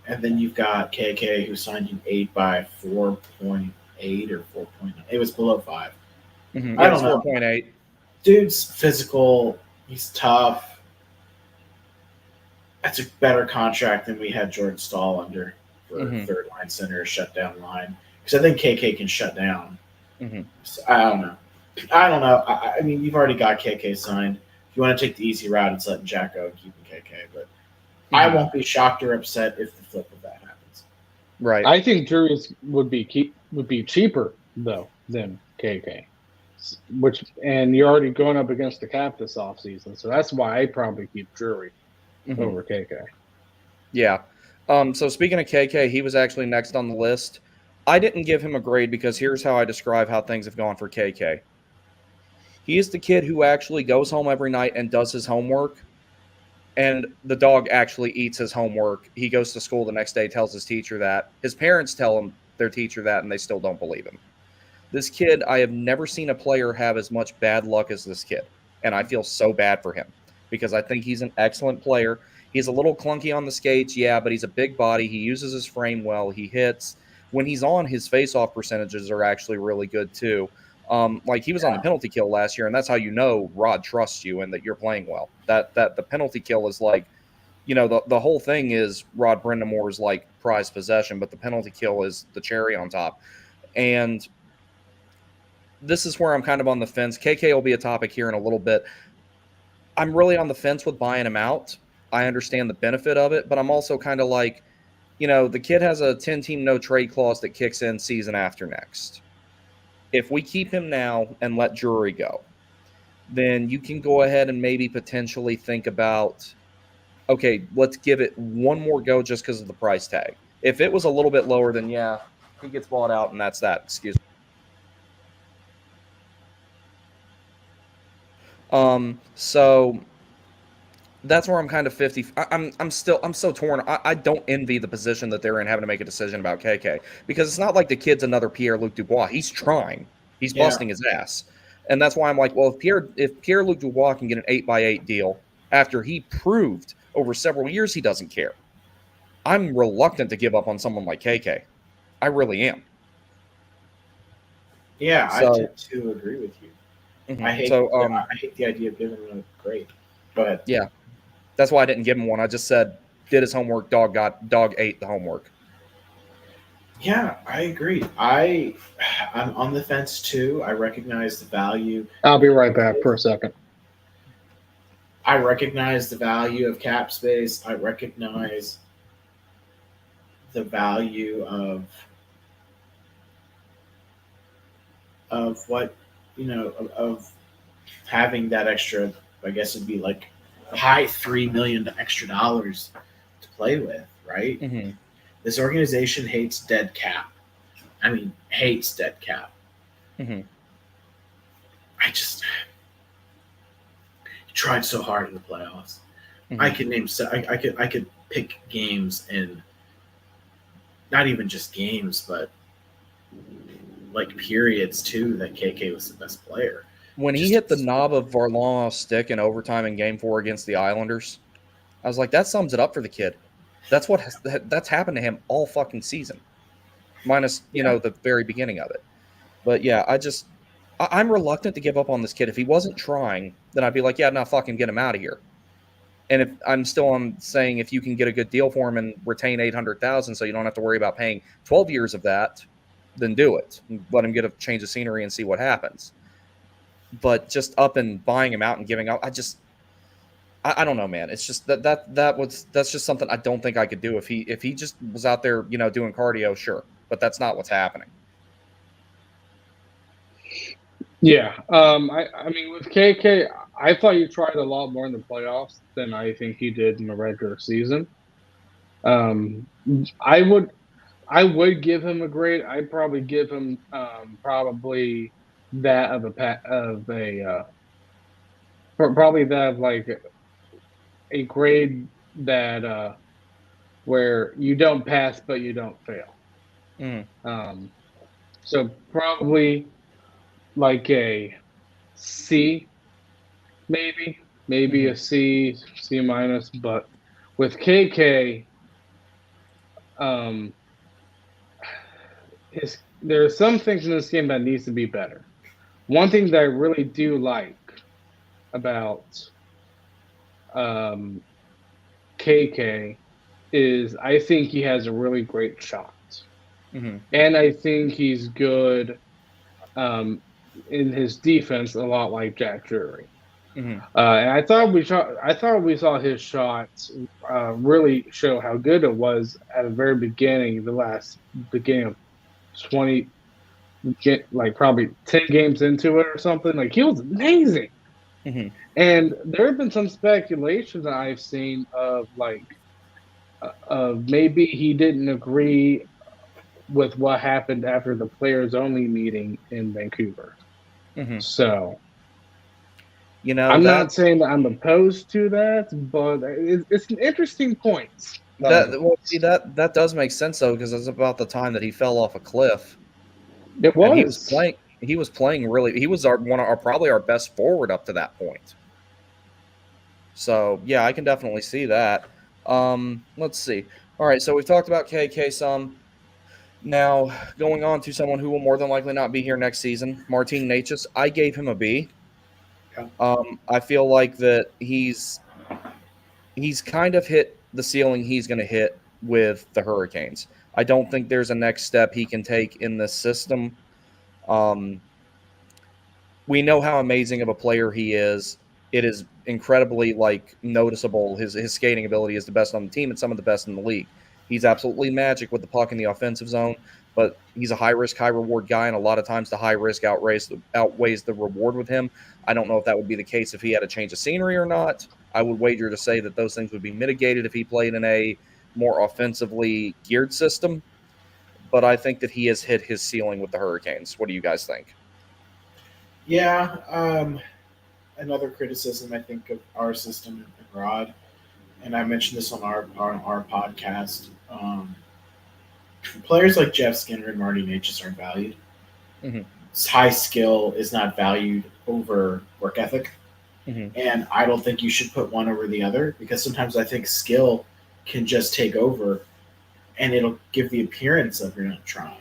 And then you've got KK who signed an 8 by 4.8 or 4.9. It was below 5. I don't know. 4.8. Dude's physical. He's tough. That's a better contract than we had Jordan Staal under for third line center, shutdown line. Because I think KK can shut down. So, I don't know. I mean, you've already got KK signed. If you want to take the easy route, it's letting Jack go and keeping KK. But I won't be shocked or upset if the flip of that happens. Right. I think Drury would be cheaper though than KK, and you're already going up against the cap this offseason, so that's why I probably keep Drury over KK. Yeah. So speaking of KK, he was actually next on the list. I didn't give him a grade because here's how I describe how things have gone for KK. He is the kid who actually goes home every night and does his homework, and the dog actually eats his homework. He goes to school the next day, tells his teacher that. His parents tell him their teacher that, and they still don't believe him. This kid, I have never seen a player have as much bad luck as this kid, and I feel so bad for him because I think he's an excellent player. He's a little clunky on the skates, yeah, but he's a big body. He uses his frame well. He hits. When he's on, his face-off percentages are actually really good too. Like he was on the penalty kill last year, and that's how you know Rod trusts you and that you're playing well. That the penalty kill is like, you know, the whole thing is Rod Brendamore's like prized possession, but the penalty kill is the cherry on top. And this is where I'm kind of on the fence. KK will be a topic here in a little bit. I'm really on the fence with buying him out. I understand the benefit of it, but I'm also kind of like, you know, the kid has a 10-team no-trade clause that kicks in season after next. If we keep him now and let Drury go, then you can go ahead and maybe potentially think about, okay, let's give it one more go just because of the price tag. If it was a little bit lower, then yeah, he gets bought out, and that's that. Excuse me. So that's where I'm kind of 50. I'm so torn. I don't envy the position that they're in having to make a decision about KK because it's not like the kid's another Pierre-Luc Dubois. He's trying. He's busting his ass. And that's why I'm like, well, if Pierre-Luc Dubois can get an 8x8 deal after he proved over several years he doesn't care, I'm reluctant to give up on someone like KK. I really am. Yeah, so, I tend to agree with you. I hate the idea of giving him a grade. Go ahead. Yeah. That's why I didn't give him one. I just said, did his homework, dog ate the homework. Yeah, I agree. I'm on the fence too. I recognize the value. I'll be right back for a second. I recognize the value of cap space. I recognize the value of what, you know, of having that extra, I guess it'd be like high $3 million extra dollars to play with, right? This organization hates dead cap. I mean, hates dead cap. I just tried so hard in the playoffs. I could name. I could pick games and not even just games, but like periods too. That KK was the best player. When he hit the knob of Varlamov's stick in overtime in Game 4 against the Islanders, I was like, that sums it up for the kid. That's happened to him all fucking season, minus the very beginning of it. But yeah, I'm reluctant to give up on this kid. If he wasn't trying, then I'd be like, yeah, no, fucking get him out of here. And if I'm saying if you can get a good deal for him and retain $800,000, so you don't have to worry about paying 12 years of that, then do it. Let him get a change of scenery and see what happens. But just up and buying him out and giving up, I don't know, man. It's just that's just something I don't think I could do if he just was out there, doing cardio, sure. But that's not what's happening. Yeah. I mean, with KK, I thought you tried a lot more in the playoffs than I think he did in the regular season. I would give him a grade. I'd probably give him probably that of probably that of like a grade that where you don't pass but you don't fail. So probably like a C, maybe a C minus. But with KK, there are some things in this game that needs to be better. One thing that I really do like about KK is I think he has a really great shot. And I think he's good in his defense, a lot like Jack Drury. And I thought we saw his shots really show how good it was at the very beginning, beginning of 20, like probably 10 games into it or something. Like, he was amazing. And there have been some speculation that I've seen of maybe he didn't agree with what happened after the players only meeting in Vancouver. So, I'm not saying that I'm opposed to that, but it's an interesting point. That does make sense though, because it's about the time that he fell off a cliff. It was. And he was playing really. He was probably our best forward up to that point. So yeah, I can definitely see that. Let's see. All right, so we've talked about KK some. Now going on to someone who will more than likely not be here next season, Martin Necas. I gave him a B. I feel like that he's kind of hit the ceiling he's going to hit with the Hurricanes. I don't think there's a next step he can take in this system. We know how amazing of a player he is. It is incredibly noticeable. His skating ability is the best on the team and some of the best in the league. He's absolutely magic with the puck in the offensive zone, but he's a high-risk, high-reward guy, and a lot of times the high risk outweighs the reward with him. I don't know if that would be the case if he had a change of scenery or not. I would wager to say that those things would be mitigated if he played in a more offensively geared system, but I think that he has hit his ceiling with the Hurricanes. What do you guys think? Yeah, another criticism, I think, of our system abroad, and I mentioned this on our podcast. Players like Jeff Skinner and Marty Necas aren't valued. High skill is not valued over work ethic. And I don't think you should put one over the other, because sometimes I think skill can just take over and it'll give the appearance of you're not trying.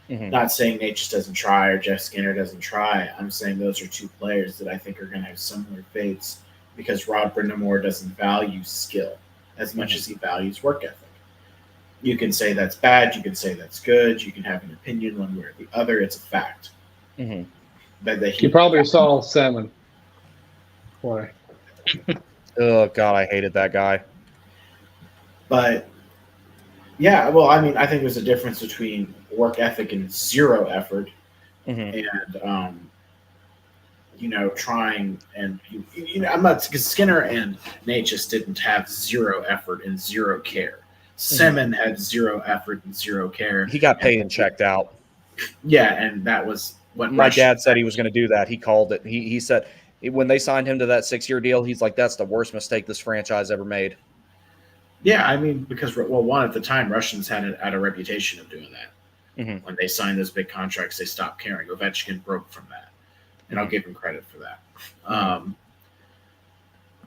Not saying Necas doesn't try or Jeff Skinner doesn't try. I'm saying those are two players that I think are going to have similar fates, because Rod Brindamore doesn't value skill as much as he values work ethic. You can say that's bad. You can say that's good. You can have an opinion one way or the other. It's a fact. That you probably saw Salmon. Boy. Oh, God, I hated that guy. But, yeah, well, I mean, I think there's a difference between work ethic and zero effort and, trying and, I'm not, because Skinner and Necas didn't have zero effort and zero care. Semin had zero effort and zero care. He got paid and checked out. Yeah, and that was what my dad said he was going to do that. He called it. He said when they signed him to that 6-year deal, he's like, that's the worst mistake this franchise ever made. Yeah, I mean, because, well, one, at the time, Russians had a reputation of doing that. Mm-hmm. When they signed those big contracts, they stopped caring. Ovechkin broke from that, and I'll give him credit for that.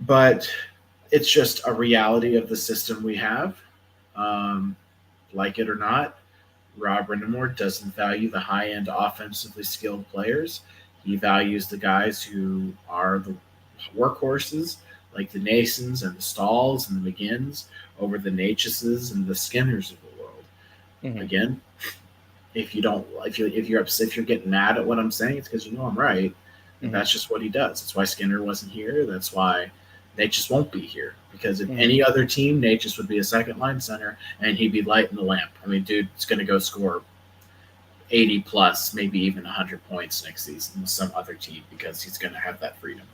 But it's just a reality of the system we have. Like it or not, Rob Brindamore doesn't value the high-end offensively skilled players. He values the guys who are the workhorses, like the Nasons and the Stalls and the McGinns, over the Natchuses and the Skinners of the world. Mm-hmm. Again, if you're upset, if you're getting mad at what I'm saying, it's because you know I'm right. And that's just what he does. That's why Skinner wasn't here. That's why Natchez won't be here. Because if any other team, Natchez would be a second-line center, and he'd be lighting the lamp. I mean, dude's going to go score 80-plus, maybe even 100 points next season with some other team because he's going to have that freedom.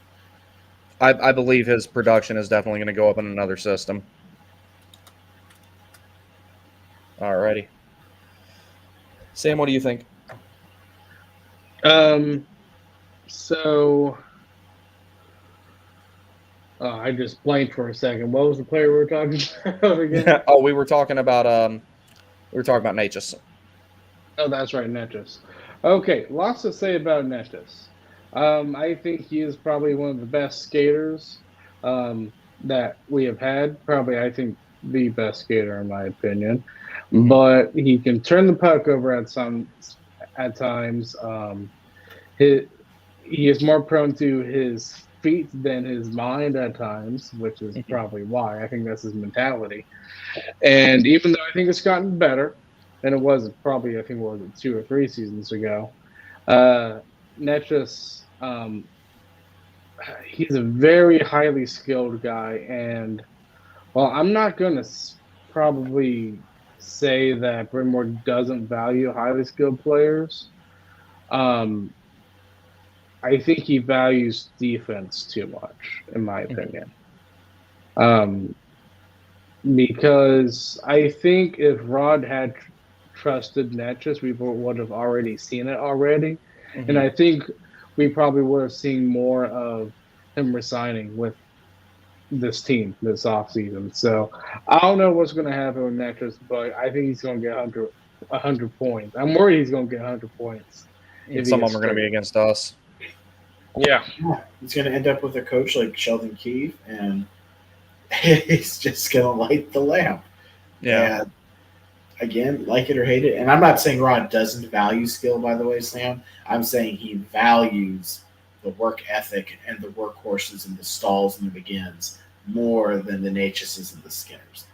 I believe his production is definitely going to go up in another system. Alrighty. Sam, what do you think? I just blanked for a second. What was the player we were talking about again? We were talking about Natchez. Oh, that's right, Natchez. Okay, lots to say about Natchez. I think he is probably one of the best skaters that we have had. Probably, I think, the best skater in my opinion. Mm-hmm. But he can turn the puck over at times. He is more prone to his feet than his mind at times, which is probably why. I think that's his mentality. And even though I think it's gotten better, and it was probably, I think, 2 or 3 seasons ago, Natchez, he's a very highly skilled guy. And while I'm not going to probably say that Brindamore doesn't value highly skilled players, I think he values defense too much, in my opinion. Because I think if Rod had trusted Natchez, we would have already seen it already. Mm-hmm. And I think we probably would have seen more of him resigning with this team this offseason. So I don't know what's going to happen with Natchez, but I think he's going to get 100 points. I'm worried he's going to get 100 points. Some of them are going to be against us. Yeah. He's going to end up with a coach like Sheldon Keefe, and he's just going to light the lamp. Yeah. And again, like it or hate it, and I'm not saying Rod doesn't value skill, by the way, Sam. I'm saying he values the work ethic and the workhorses and the Stalls and the McGinns more than the Natchez's and the Skinners.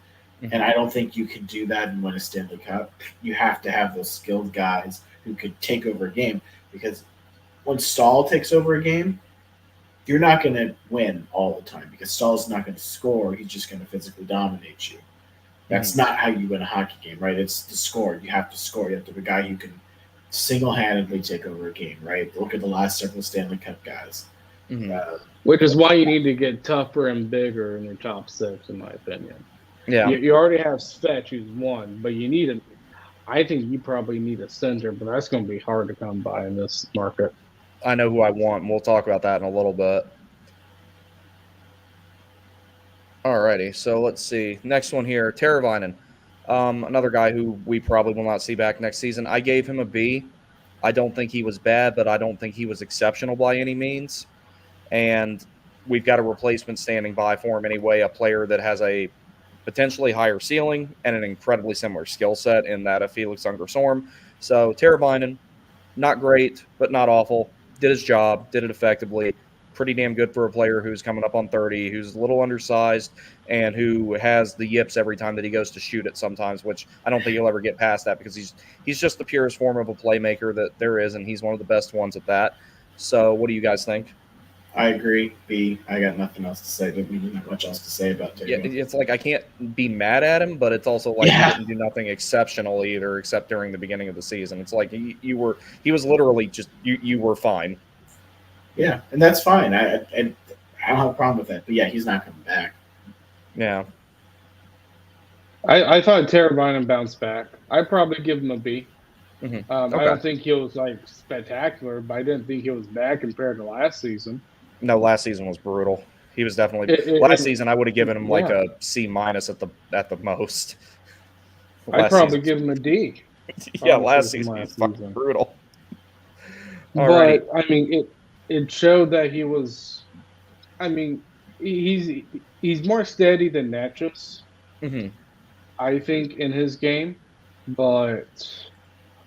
Mm-hmm. And I don't think you can do that and win a Stanley Cup. You have to have those skilled guys who could take over a game, because when Stahl takes over a game, you're not going to win all the time because Stahl's not going to score. He's just going to physically dominate you. That's not how you win a hockey game, right? It's the score. You have to score. You have to be a guy who can single-handedly take over a game, right? Look at the last several Stanley Cup guys. Mm-hmm. Which is why you need to get tougher and bigger in your top 6, in my opinion. Yeah. You already have Svetch, who's one, but you need I think you probably need a center, but that's going to be hard to come by in this market. I know who I want, and we'll talk about that in a little bit. Alrighty, so let's see. Next one here, Teravainen. Another guy who we probably will not see back next season. I gave him a B. I don't think he was bad, but I don't think he was exceptional by any means. And we've got a replacement standing by for him anyway, a player that has a potentially higher ceiling and an incredibly similar skill set in that of Felix Unger-Sorm. So Teravainen, not great, but not awful. Did his job, did it effectively. Pretty damn good for a player who's coming up on 30, who's a little undersized, and who has the yips every time that he goes to shoot it sometimes, which I don't think he'll ever get past that because he's just the purest form of a playmaker that there is, and he's one of the best ones at that. So what do you guys think? I agree. B. I got nothing else to say. Don't mean not much else to say about Terry. Yeah, it's like I can't be mad at him, but it's also like he didn't do nothing exceptional either, except during the beginning of the season. It's like he was literally just you were fine. Yeah, and that's fine. I don't have a problem with that. But yeah, he's not coming back. Yeah. I thought Teravainen bounced back. I'd probably give him a B. Mm-hmm. I don't think he was like spectacular, but I didn't think he was bad compared to last season. No, last season was brutal. He was definitely last season. I would have given him like a C- at the most. I'd probably give him a D. Yeah, last season was fucking brutal. Alrighty. But I mean, it showed that he was. I mean, he's more steady than Natchez. Mm-hmm. I think in his game, but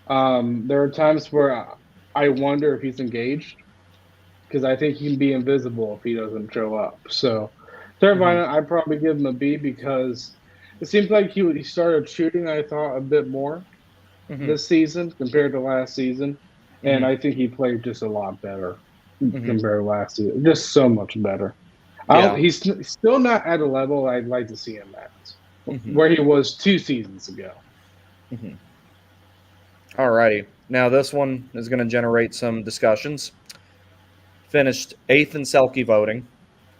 there are times where I wonder if he's engaged because I think he can be invisible if he doesn't show up. So, Teravainen, I'd probably give him a B because it seems like he started shooting, I thought, a bit more this season compared to last season. And I think he played just a lot better compared to last season. Just so much better. Yeah. He's still not at a level I'd like to see him at, where he was 2 seasons ago. All righty. Now this one is going to generate some discussions. Finished 8th in Selke voting.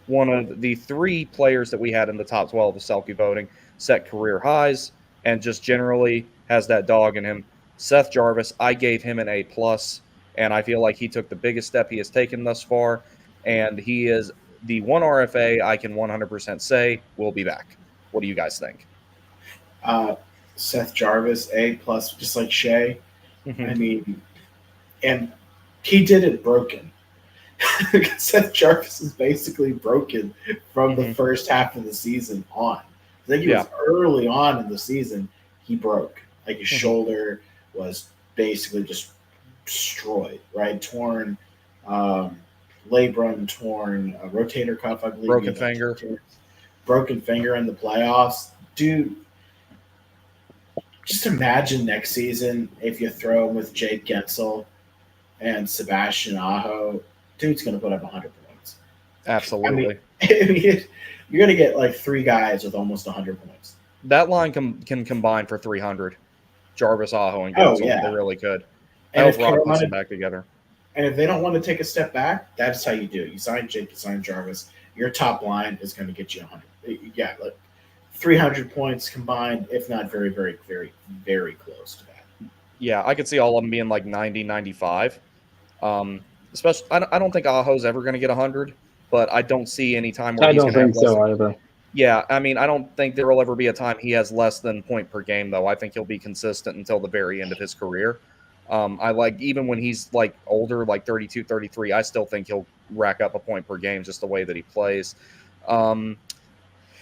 One of the 3 players that we had in the top 12 of Selke voting set career highs and just generally has that dog in him. Seth Jarvis, I gave him an A+, and I feel like he took the biggest step he has taken thus far, and he is the one RFA I can 100% say will be back. What do you guys think? Seth Jarvis, A+, just like Shea. I mean, and he did it broken. Seth Jarvis is basically broken from the first half of the season on. I think he was early on in the season, he broke. Like his shoulder was basically just destroyed, right? Torn, labrum torn, rotator cuff, I believe. Broken finger. Broken finger in the playoffs. Dude, just imagine next season if you throw him with Jake Gensel and Sebastian Aho. Dude's going to put up 100 points. Absolutely. I mean, you're going to get like 3 guys with almost 100 points. That line can combine for 300. Jarvis, Aho, and Gensel. They really could. And if Rock puts them back together. And if they don't want to take a step back, that's how you do it. You sign Jake, you sign Jarvis. Your top line is going to get you 100. Yeah, like 300 points combined, if not very, very, very, very close to that. Yeah, I could see all of them being like 90, 95. Especially, I don't think Aho's ever going to get 100, but I don't see any time where he's going to have less. I don't think so either. Yeah, I mean, I don't think there will ever be a time he has less than point per game, though. I think he'll be consistent until the very end of his career. I like, even when he's like older, like 32, 33, I still think he'll rack up a point per game just the way that he plays.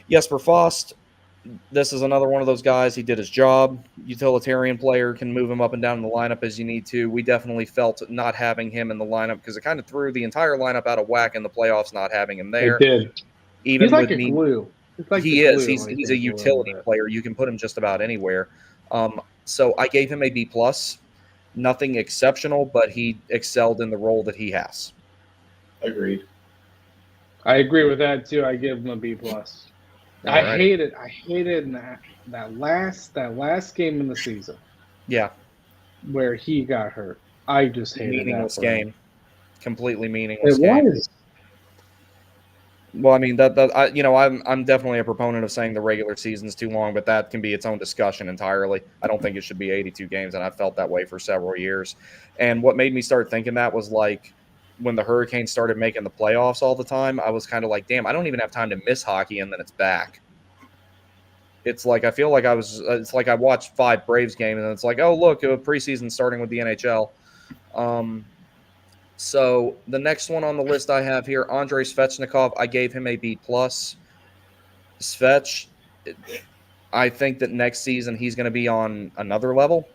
Jesper Fast, this is another one of those guys. He did his job. Utilitarian player, can move him up and down in the lineup as you need to. We definitely felt not having him in the lineup because it kind of threw the entire lineup out of whack in the playoffs, not having him there. It did. Even he's like a glue. He is. He's a utility player. You can put him just about anywhere. So I gave him a B+. Nothing exceptional, but he excelled in the role that he has. Agreed. I agree with that too. I give him a B+. I hated that last game in the season. Yeah. Where he got hurt. I just hated meaningless that game. Completely meaningless game. It was. Well, I mean I'm definitely a proponent of saying the regular season's too long, but that can be its own discussion entirely. I don't think it should be 82 games, and I've felt that way for several years. And what made me start thinking that was like when the Hurricanes started making the playoffs all the time, I was kind of like, damn, I don't even have time to miss hockey, and then it's back. It's like I feel like it's like I watched 5 Braves games, and it's like, oh, look, a preseason starting with the NHL. So the next one on the list I have here, Andrei Svechnikov, I gave him a B+. Svech, I think that next season he's going to be on another level.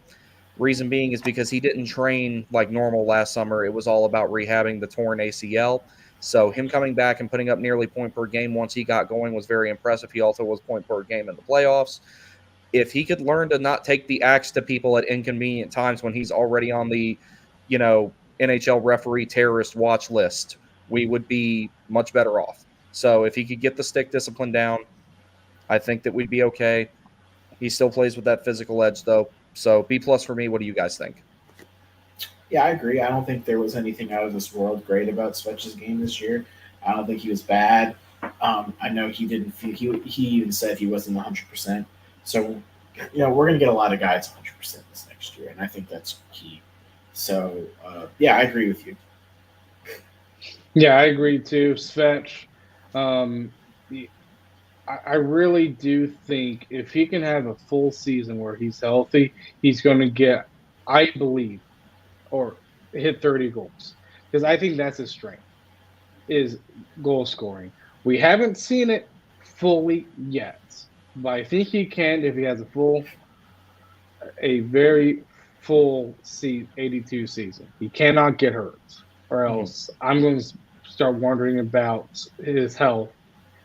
Reason being is because he didn't train like normal last summer. It was all about rehabbing the torn ACL. So him coming back and putting up nearly point per game once he got going was very impressive. He also was point per game in the playoffs. If he could learn to not take the axe to people at inconvenient times when he's already on the, NHL referee terrorist watch list, we would be much better off. So if he could get the stick discipline down, I think that we'd be okay. He still plays with that physical edge, though. So B+ for me. What do you guys think? Yeah, I agree. I don't think there was anything out of this world great about Svech's game this year. I don't think he was bad. I know he didn't feel he even said he wasn't 100%. So, we're going to get a lot of guys 100% this next year, and I think that's key. So, I agree with you. Yeah, I agree too. Svetch, I really do think if he can have a full season where he's healthy, he's going to get, I believe, or hit 30 goals. Because I think that's his strength, is goal scoring. We haven't seen it fully yet, but I think he can if he has a very full 82 season. He cannot get hurt, or else I'm going to start wondering about his health,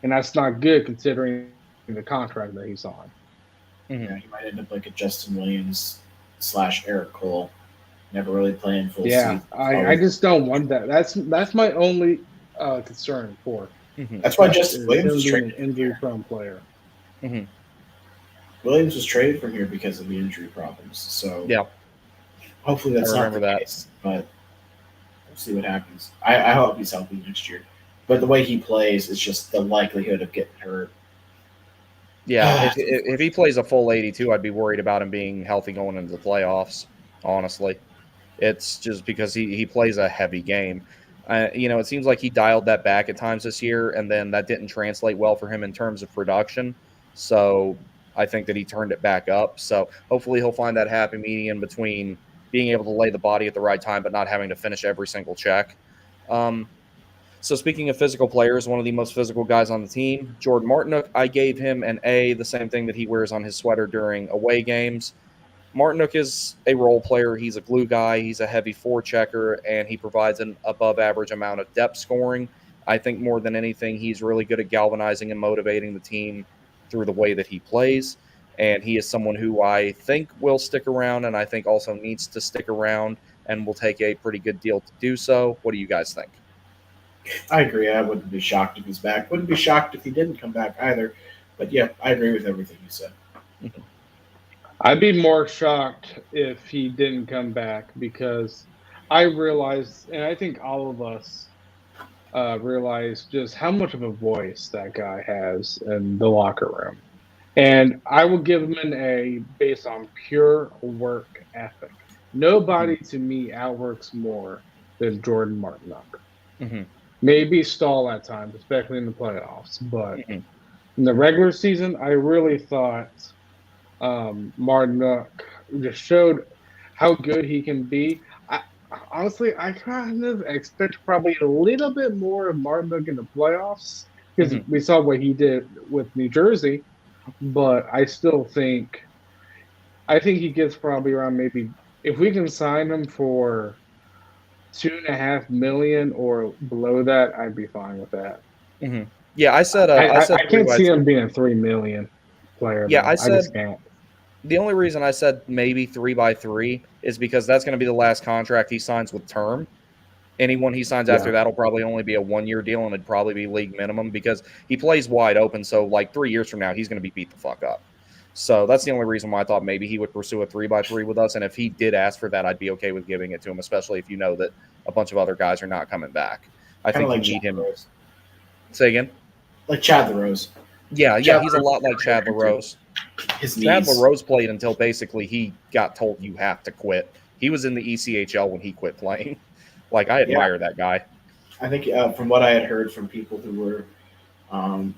and that's not good considering the contract that he's on. Yeah, he might end up like a Justin Williams / Eric Cole, never really playing full Yeah, season. I just don't want that. That's my only concern for. That's why Justin Williams was being an traded. Injury-prone player. Williams was traded from here because of the injury problems. So Yeah, hopefully that's not the case. But we'll see what happens. I hope he's healthy next year. But the way he plays, it's just the likelihood of getting hurt. Yeah, if he plays a full 82, I'd be worried about him being healthy going into the playoffs, honestly. It's just because he plays a heavy game. It seems like he dialed that back at times this year, and then that didn't translate well for him in terms of production. So I think that he turned it back up. So hopefully he'll find that happy medium between being able to lay the body at the right time but not having to finish every single check. So speaking of physical players, one of the most physical guys on the team, Jordan Martinook, I gave him an A, the same thing that he wears on his sweater during away games. Martinook is a role player. He's a glue guy. He's a heavy forechecker, and he provides an above-average amount of depth scoring. I think more than anything, he's really good at galvanizing and motivating the team through the way that he plays, and he is someone who I think will stick around and I think also needs to stick around and will take a pretty good deal to do so. What do you guys think? I agree. I wouldn't be shocked if he's back. Wouldn't be shocked if he didn't come back either. But yeah, I agree with everything you said. I'd be more shocked if he didn't come back because I realized, and I think all of us realize just how much of a voice that guy has in the locker room. And I will give him an A based on pure work ethic. Nobody to me outworks more than Jordan Martinook. Maybe Stahl at times, especially in the playoffs. But in the regular season, I really thought Martinook just showed how good he can be. Honestly, I kind of expect probably a little bit more of Martinook in the playoffs because we saw what he did with New Jersey. But I still think he gets probably around maybe if we can sign him for $2.5 million or below that, I'd be fine with that. Yeah, I said I can't see him being a $3 million player. Yeah, though. I just can't. The only reason I said maybe 3x3 is because that's going to be the last contract he signs with term. Anyone he signs after that will probably only be a 1-year deal, and it'd probably be league minimum because he plays wide open. So, like 3 years from now, he's going to be beat the fuck up. So that's the only reason why I thought maybe he would pursue a 3x3 with us. And if he did ask for that, I'd be okay with giving it to him, especially if you know that a bunch of other guys are not coming back. I think you need him. Say again? Like Chad LaRose. Yeah, he's a lot like Chad LaRose. Chad LaRose played until basically he got told you have to quit. He was in the ECHL when he quit playing. Like, I admire that guy. I think from what I had heard from people who were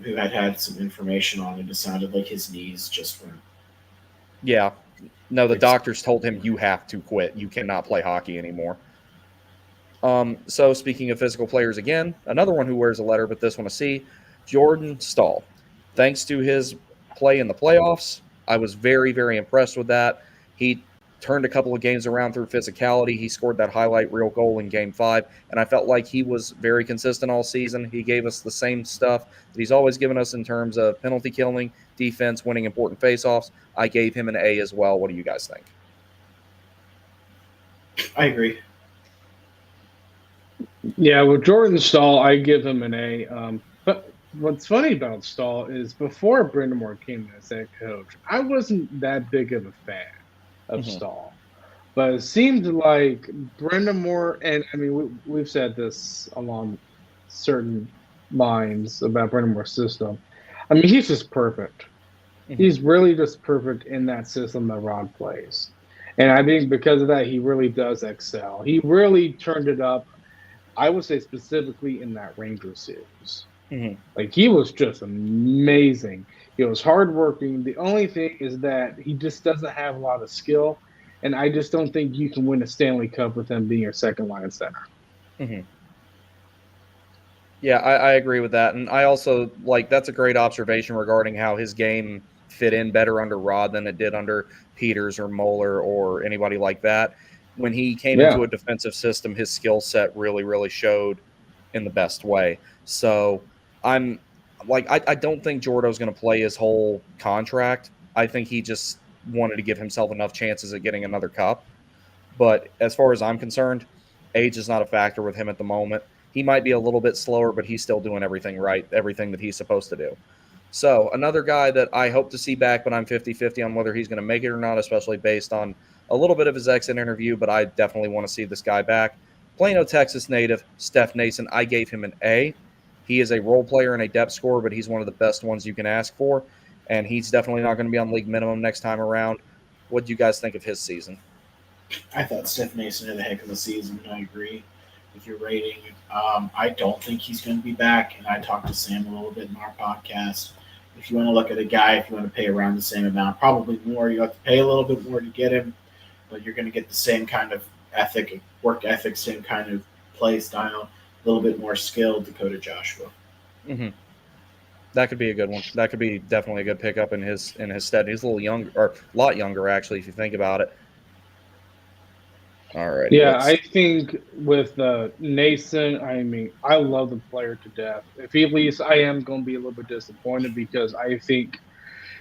who had some information on it, it sounded like his knees just weren't. Yeah. No, the doctors told him you have to quit. You cannot play hockey anymore. So speaking of physical players again, another one who wears a letter, but this one a C, Jordan Stahl. Thanks to his play in the playoffs, I was very, very impressed with that. He turned a couple of games around through physicality. He scored that highlight reel goal in Game 5, and I felt like he was very consistent all season. He gave us the same stuff that he's always given us in terms of penalty killing, defense, winning important faceoffs. I gave him an A as well. What do you guys think? I agree. Yeah, with Jordan Stahl, I give him an A. But what's funny about Stahl is before Brendan Moore came as head coach, I wasn't that big of a fan of Stahl. But it seemed like Brendan Moore, and I mean, we've said this along certain lines about Brendan Moore's system. I mean, he's just perfect. He's really just perfect in that system that Rod plays. And I think because of that, he really does excel. He really turned it up. I would say specifically in that Rangers series. Mm-hmm. Like, he was just amazing. He was hardworking. The only thing is that he just doesn't have a lot of skill, and I just don't think you can win a Stanley Cup with him being your second line center. Mm-hmm. Yeah, I agree with that. And I also, that's a great observation regarding how his game fit in better under Rod than it did under Peters or Moeller or anybody like that. When he came into a defensive system, his skill set really, really showed in the best way. So I don't think Jordo's going to play his whole contract. I think he just wanted to give himself enough chances at getting another cup. But as far as I'm concerned, age is not a factor with him at the moment. He might be a little bit slower, but he's still doing everything right, everything that he's supposed to do. So another guy that I hope to see back, but I'm 50-50 on whether he's going to make it or not, especially based on a little bit of his exit interview, but I definitely want to see this guy back. Plano, Texas native, Steph Nason. I gave him an A. He is a role player and a depth scorer, but he's one of the best ones you can ask for, and he's definitely not going to be on league minimum next time around. What do you guys think of his season? I thought Steph Nason had a heck of a season. I agree with your rating. I don't think he's going to be back, and I talked to Sam a little bit in our podcast. If you want to look at a guy, if you want to pay around the same amount, probably more, you have to pay a little bit more to get him, but you're going to get the same kind of work ethic, same kind of play style, a little bit more skilled Dakota Joshua. Mm-hmm. That could be a good one. That could be definitely a good pickup in his stead. He's a little younger, or a lot younger, actually, if you think about it. All right. Yeah, I think with Nason, I mean, I love the player to death. If he leaves, I am going to be a little bit disappointed because I think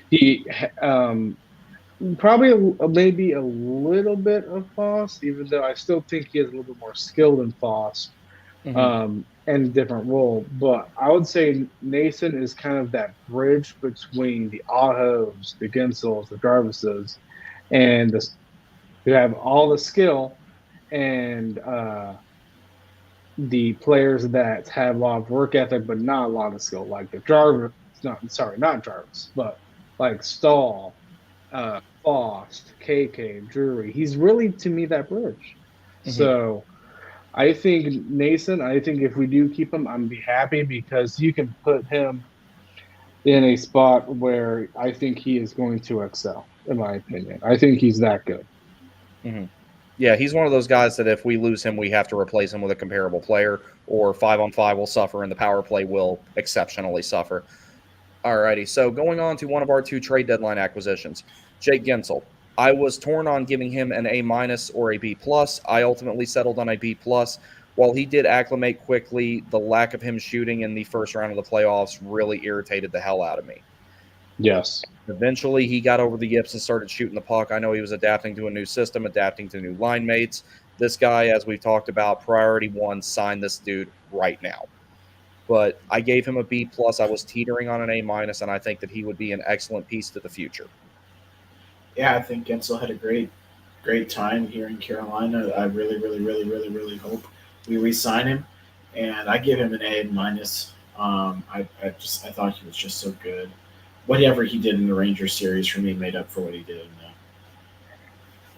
he probably maybe a little bit of Foss, even though I still think he is a little bit more skilled than Foss and a different role. But I would say Nason is kind of that bridge between the Ahos, the Gensels, the Jarvises, and who have all the skill and the players that have a lot of work ethic but not a lot of skill, like the Jarvis, not Jarvis, but like Stahl, Faust, KK, Drury. He's really, to me, that bridge. So I think Nason, if we do keep him, I'm be happy because you can put him in a spot where I think he is going to excel, in my opinion. I think he's that good. Mm-hmm. Yeah, he's one of those guys that if we lose him, we have to replace him with a comparable player, or 5-on-5 will suffer and the power play will exceptionally suffer. Alrighty, so going on to one of our 2 trade deadline acquisitions, Jake Gensel. I was torn on giving him an A- or a B+. I ultimately settled on a B+. While he did acclimate quickly, the lack of him shooting in the first round of the playoffs really irritated the hell out of me. Yes. Eventually, he got over the yips and started shooting the puck. I know he was adapting to a new system, adapting to new line mates. This guy, as we've talked about, priority 1, sign this dude right now. But I gave him a B+. I was teetering on an A-, and I think that he would be an excellent piece to the future. Yeah, I think Gensel had a great time here in Carolina. I really, really, really, really, really hope we re-sign him. And I give him an A-. I thought he was just so good. Whatever he did in the Rangers series for me made up for what he did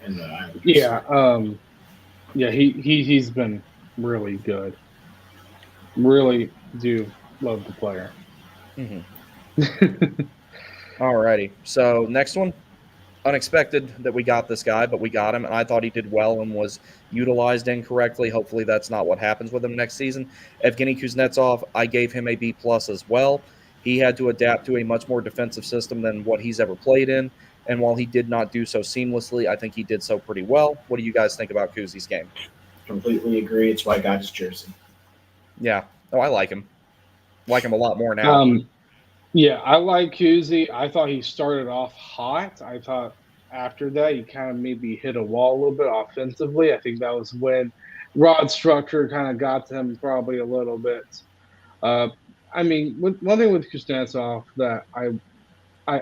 in the Islanders. Yeah, he's been really good. Really do love the player. Alrighty, so next one. Unexpected that we got this guy, but we got him, and I thought he did well and was utilized incorrectly. Hopefully that's not what happens with him next season. Evgeny Kuznetsov, I gave him a B+ as well. He had to adapt to a much more defensive system than what he's ever played in, and while he did not do so seamlessly, I think he did so pretty well. What do you guys think about Kuzi's game? Completely agree. It's why I got his jersey. Yeah. Oh, I like him. Like him a lot more now. Yeah, I like Kuzi. I thought he started off hot. I thought after that he kind of maybe hit a wall a little bit offensively. I think that was when Rod's structure kind of got to him probably a little bit. I mean, one thing with Kuznetsov that I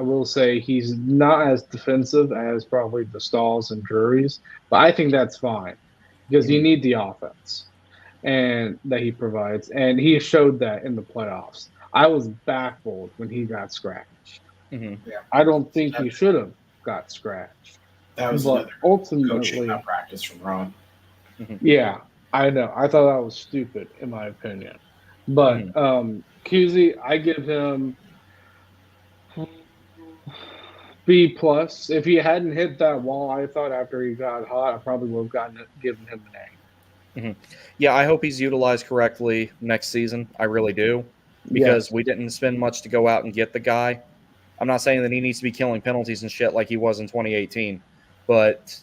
will say, he's not as defensive as probably the Stahls and Drurys, but I think that's fine because you need the offense and that he provides, and he showed that in the playoffs. I was baffled when he got scratched. Yeah. I don't think he should have got scratched. That was but another ultimately coaching malpractice from Ron. Yeah, I know. I thought that was stupid, in my opinion. But Kuzi, I give him B plus. If he hadn't hit that wall, I thought after he got hot, I probably would have given him an A. Yeah, I hope he's utilized correctly next season. I really do, because we didn't spend much to go out and get the guy. I'm not saying that he needs to be killing penalties and shit like he was in 2018, but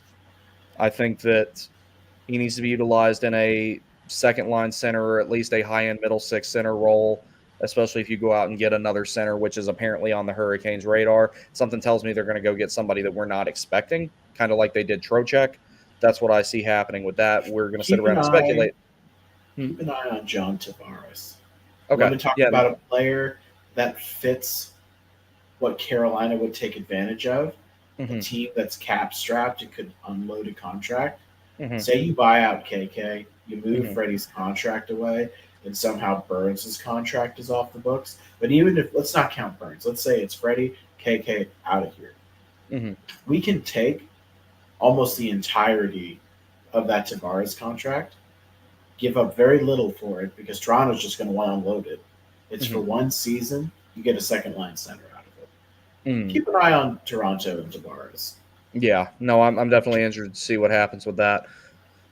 I think that he needs to be utilized in a second line center or at least a high end middle six center role, especially if you go out and get another center, which is apparently on the Hurricanes' radar. Something tells me they're going to go get somebody that we're not expecting, kind of like they did Trocheck. That's what I see happening with that. We're going to sit around and speculate. Keep an eye on John Tavares. Okay. Want to talk about a player that fits what Carolina would take advantage of? A team that's cap strapped and could unload a contract. Say you buy out KK, you move Freddie's contract away, and somehow Burns' contract is off the books. But even if, let's not count Burns. Let's say it's Freddie, KK, out of here. We can take almost the entirety of that Tavares contract, give up very little for it because Toronto's just going to want to unload it. It's for one season. You get a second line center out of it. Keep an eye on Toronto and Tavares. Yeah, no, I'm definitely interested to see what happens with that.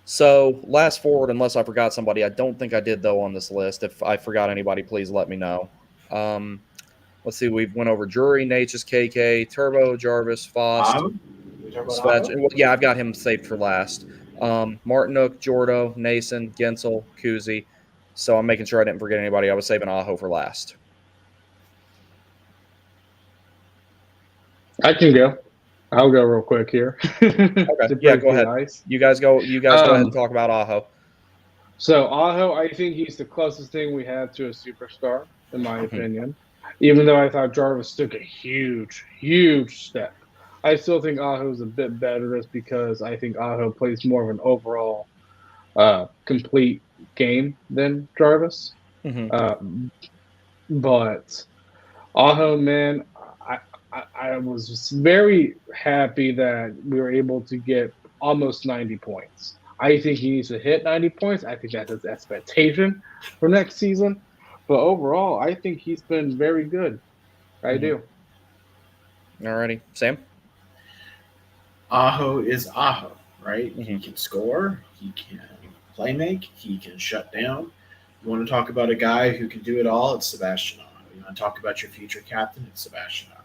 So, last forward, unless I forgot somebody, I don't think I did, though, on this list. If I forgot anybody, please let me know. Let's see, we went over Drury, Natchez, KK, Turbo, Jarvis, Fost, yeah, I've got him saved for last. Martinook, Jordo, Nason, Gensel, Kuzi. So I'm making sure I didn't forget anybody. I was saving Aho for last. I can go. I'll go real quick here. Okay. Yeah, go ahead. Ice. You guys go ahead and talk about Aho. So Aho, I think he's the closest thing we had to a superstar, in my opinion. Even though I thought Jarvis took a huge, huge step. I still think Aho's a bit better just because I think Aho plays more of an overall complete game than Jarvis. But Aho, man, I was very happy that we were able to get almost 90 points. I think he needs to hit 90 points. I think that's his expectation for next season. But overall, I think he's been very good. I do. Alrighty. Sam? Aho is Aho, right? He can score. He can play make. He can shut down. You want to talk about a guy who can do it all? It's Sebastian Aho. You want to talk about your future captain? It's Sebastian Aho.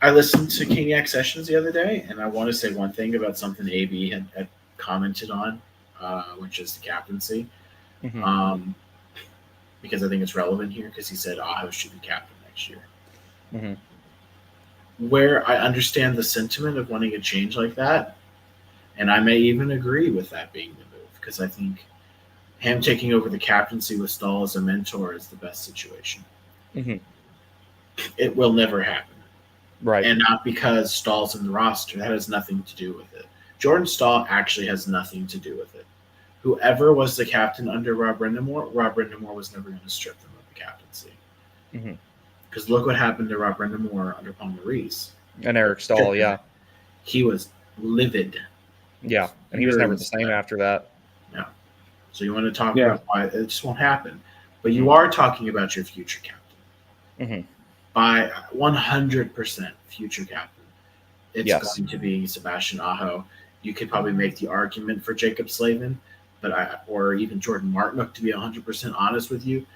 I listened to Caniac Sessions the other day, and I want to say one thing about something AB had commented on, which is the captaincy. Because I think it's relevant here because he said Aho should be captain next year. Where I understand the sentiment of wanting a change like that, and I may even agree with that being the move because I think him taking over the captaincy with Stahl as a mentor is the best situation. It will never happen. Right. And not because Stahl's in the roster. That has nothing to do with it. Jordan Stahl actually has nothing to do with it. Whoever was the captain under Rob Brindamore was never going to strip them of the captaincy. Because look what happened to Rob Brindamore under Paul Maurice. And Eric Stahl, yeah. He was livid. Yeah, and he was never the same after that. Yeah. So you want to talk about why it just won't happen. But you are talking about your future captain. By 100% future captain. It's going to be Sebastian Aho. You could probably make the argument for Jacob Slavin, or even Jordan Martinook, to be 100% honest with you.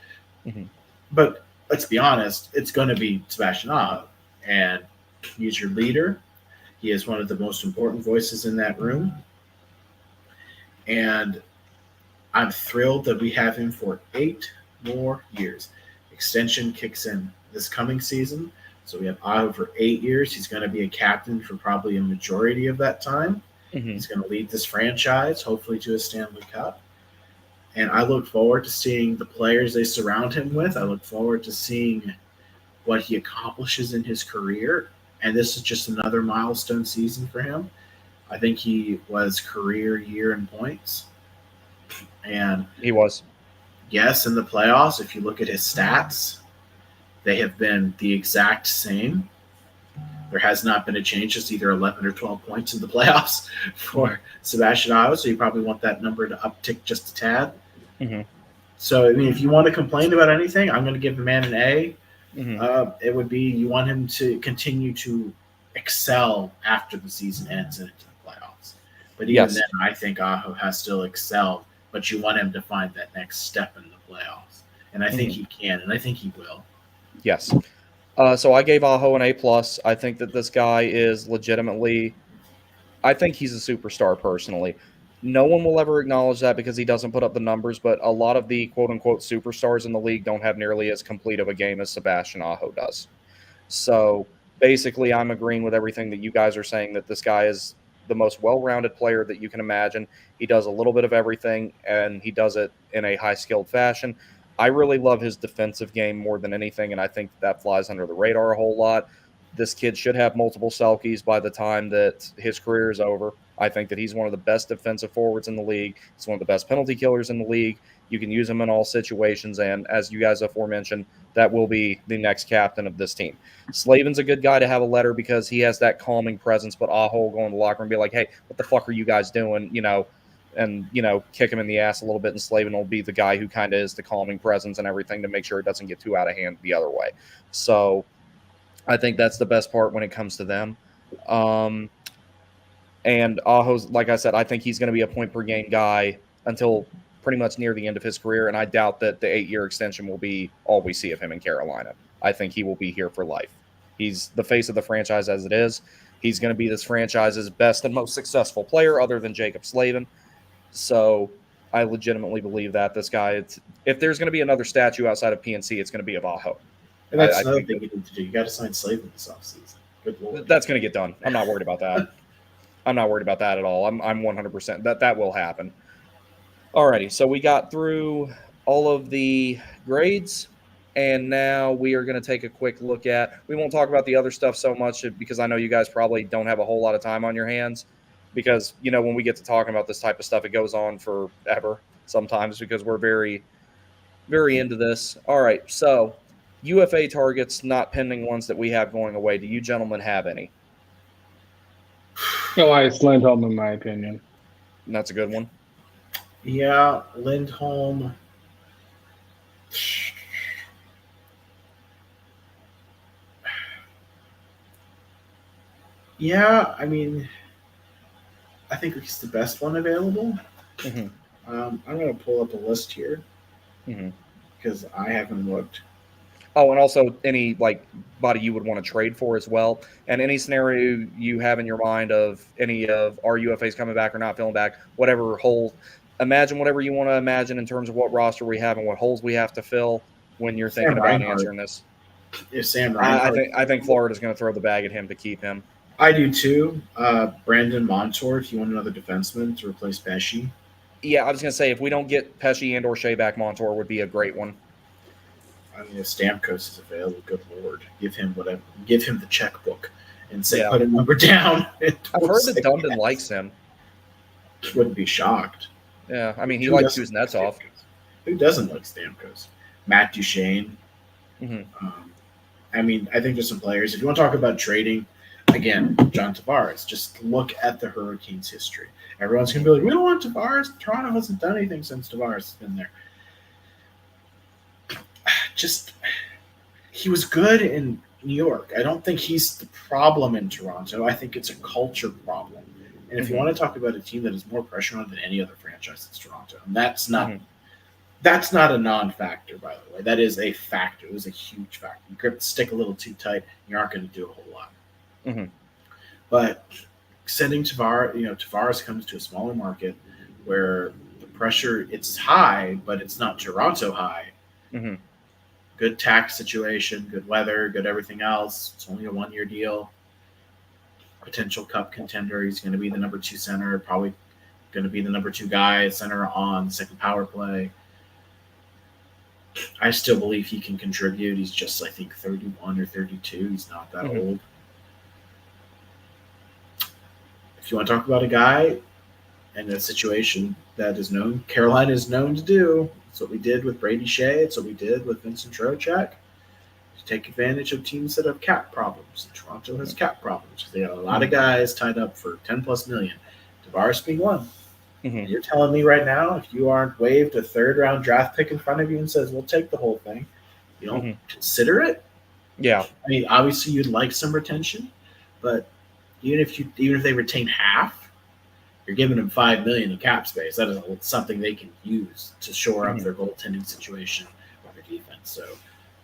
But let's be honest, it's going to be Sebastian Aho. And he's your leader. He is one of the most important voices in that room. And I'm thrilled that we have him for 8 more years. Extension kicks in this coming season. So we have Aho for 8 years. He's going to be a captain for probably a majority of that time. He's going to lead this franchise, hopefully to a Stanley Cup. And I look forward to seeing the players they surround him with. I look forward to seeing what he accomplishes in his career. And this is just another milestone season for him. I think he was career year in points. And he was. Yes, in the playoffs, if you look at his stats, they have been the exact same. There has not been a change. It's either 11 or 12 points in the playoffs for Sebastian Aho, so you probably want that number to uptick just a tad. Mm-hmm. So, I mean, if you want to complain about anything, I'm going to give the man an A. Mm-hmm. It would be you want him to continue to excel after the season ends and into the playoffs. But even then, I think Aho has still excelled, but you want him to find that next step in the playoffs. And I think he can, and I think he will. Yes. So I gave Aho an A+. I think that this guy is legitimately – I think he's a superstar personally. No one will ever acknowledge that because he doesn't put up the numbers, but a lot of the quote-unquote superstars in the league don't have nearly as complete of a game as Sebastian Aho does. So basically I'm agreeing with everything that you guys are saying, that this guy is the most well-rounded player that you can imagine. He does a little bit of everything, and he does it in a high-skilled fashion. I really love his defensive game more than anything, and I think that flies under the radar a whole lot. This kid should have multiple Selkies by the time that his career is over. I think that he's one of the best defensive forwards in the league. He's one of the best penalty killers in the league. You can use him in all situations, and as you guys aforementioned, that will be the next captain of this team. Slavin's a good guy to have a letter because he has that calming presence, but Aho will go in the locker room and be like, hey, what the fuck are you guys doing? And kick him in the ass a little bit, and Slavin will be the guy who kind of is the calming presence and everything to make sure it doesn't get too out of hand the other way. So I think that's the best part when it comes to them. And Aho's, like I said, I think he's going to be a point-per-game guy until pretty much near the end of his career, and I doubt that the 8-year extension will be all we see of him in Carolina. I think he will be here for life. He's the face of the franchise as it is. He's going to be this franchise's best and most successful player other than Jacob Slavin. So I legitimately believe that this guy, if there's going to be another statue outside of PNC, it's going to be of Aho. And that's another thing you need to do. You got to sign Slavin this offseason. Good Lord. That's going to get done. I'm not worried about that. I'm not worried about that at all. I'm 100% that will happen. Alrighty, so we got through all of the grades, and now we are going to take a quick look at. We won't talk about the other stuff so much because I know you guys probably don't have a whole lot of time on your hands. Because when we get to talking about this type of stuff, it goes on forever sometimes because we're very, very into this. All right, so UFA targets, not pending ones that we have going away. Do you gentlemen have any? Elias Lindholm, in my opinion. And that's a good one. Yeah, Lindholm. Yeah, I mean, I think he's the best one available. Mm-hmm. I'm going to pull up a list here because I haven't looked. Oh, and also any body you would want to trade for as well, and any scenario you have in your mind of any of our UFAs coming back or not feeling back, whatever hole. Imagine whatever you want to imagine in terms of what roster we have and what holes we have to fill when you're thinking about answering this. If Sam Reinhart, I think Florida's going to throw the bag at him to keep him. I do too. Brandon Montour, if you want another defenseman to replace Pesci. Yeah, I was going to say if we don't get Pesci and or Shea back, Montour would be a great one. I mean, if Stamkos is available, good Lord, give him whatever. Give him the checkbook and say, put a number down. I've heard that Dundon likes him. Wouldn't be shocked. Yeah, I mean, he likes Kuznetsov. Who doesn't like Stamkos? Matt Duchene. Mm-hmm. I mean, I think there's some players. If you want to talk about trading, again, John Tavares. Just look at the Hurricanes' history. Everyone's going to be like, we don't want Tavares. Toronto hasn't done anything since Tavares has been there. He was good in New York. I don't think he's the problem in Toronto. I think it's a culture problem. And if you want to talk about a team that has more pressure on it than any other franchise, it's Toronto. And that's not a non-factor, by the way. That is a factor. It was a huge factor. You grip the stick a little too tight, you aren't going to do a whole lot. Mm-hmm. But sending Tavares comes to a smaller market where the pressure, it's high, but it's not Toronto high. Mm-hmm. Good tax situation, good weather, good everything else. It's only a 1-year deal. Potential cup contender. He's going to be the number 2 center, probably going to be the number 2 guy, center on second power play. I still believe he can contribute. He's just, I think, 31 or 32. He's not that old. If you want to talk about a guy and a situation that is known, Carolina is known to do. It's what we did with Brady Shea. It's what we did with Vincent Trocheck. take advantage of teams that have cap problems. Toronto has cap problems. They got a lot of guys tied up for $10+ million. Tavares being one. Mm-hmm. You're telling me right now, if you aren't waived a 3rd-round draft pick in front of you and says, we'll take the whole thing, you don't consider it? Yeah. I mean, obviously you'd like some retention, but even if they retain half, you're giving them $5 million in cap space. That is something they can use to shore up their goaltending situation or their defense. So,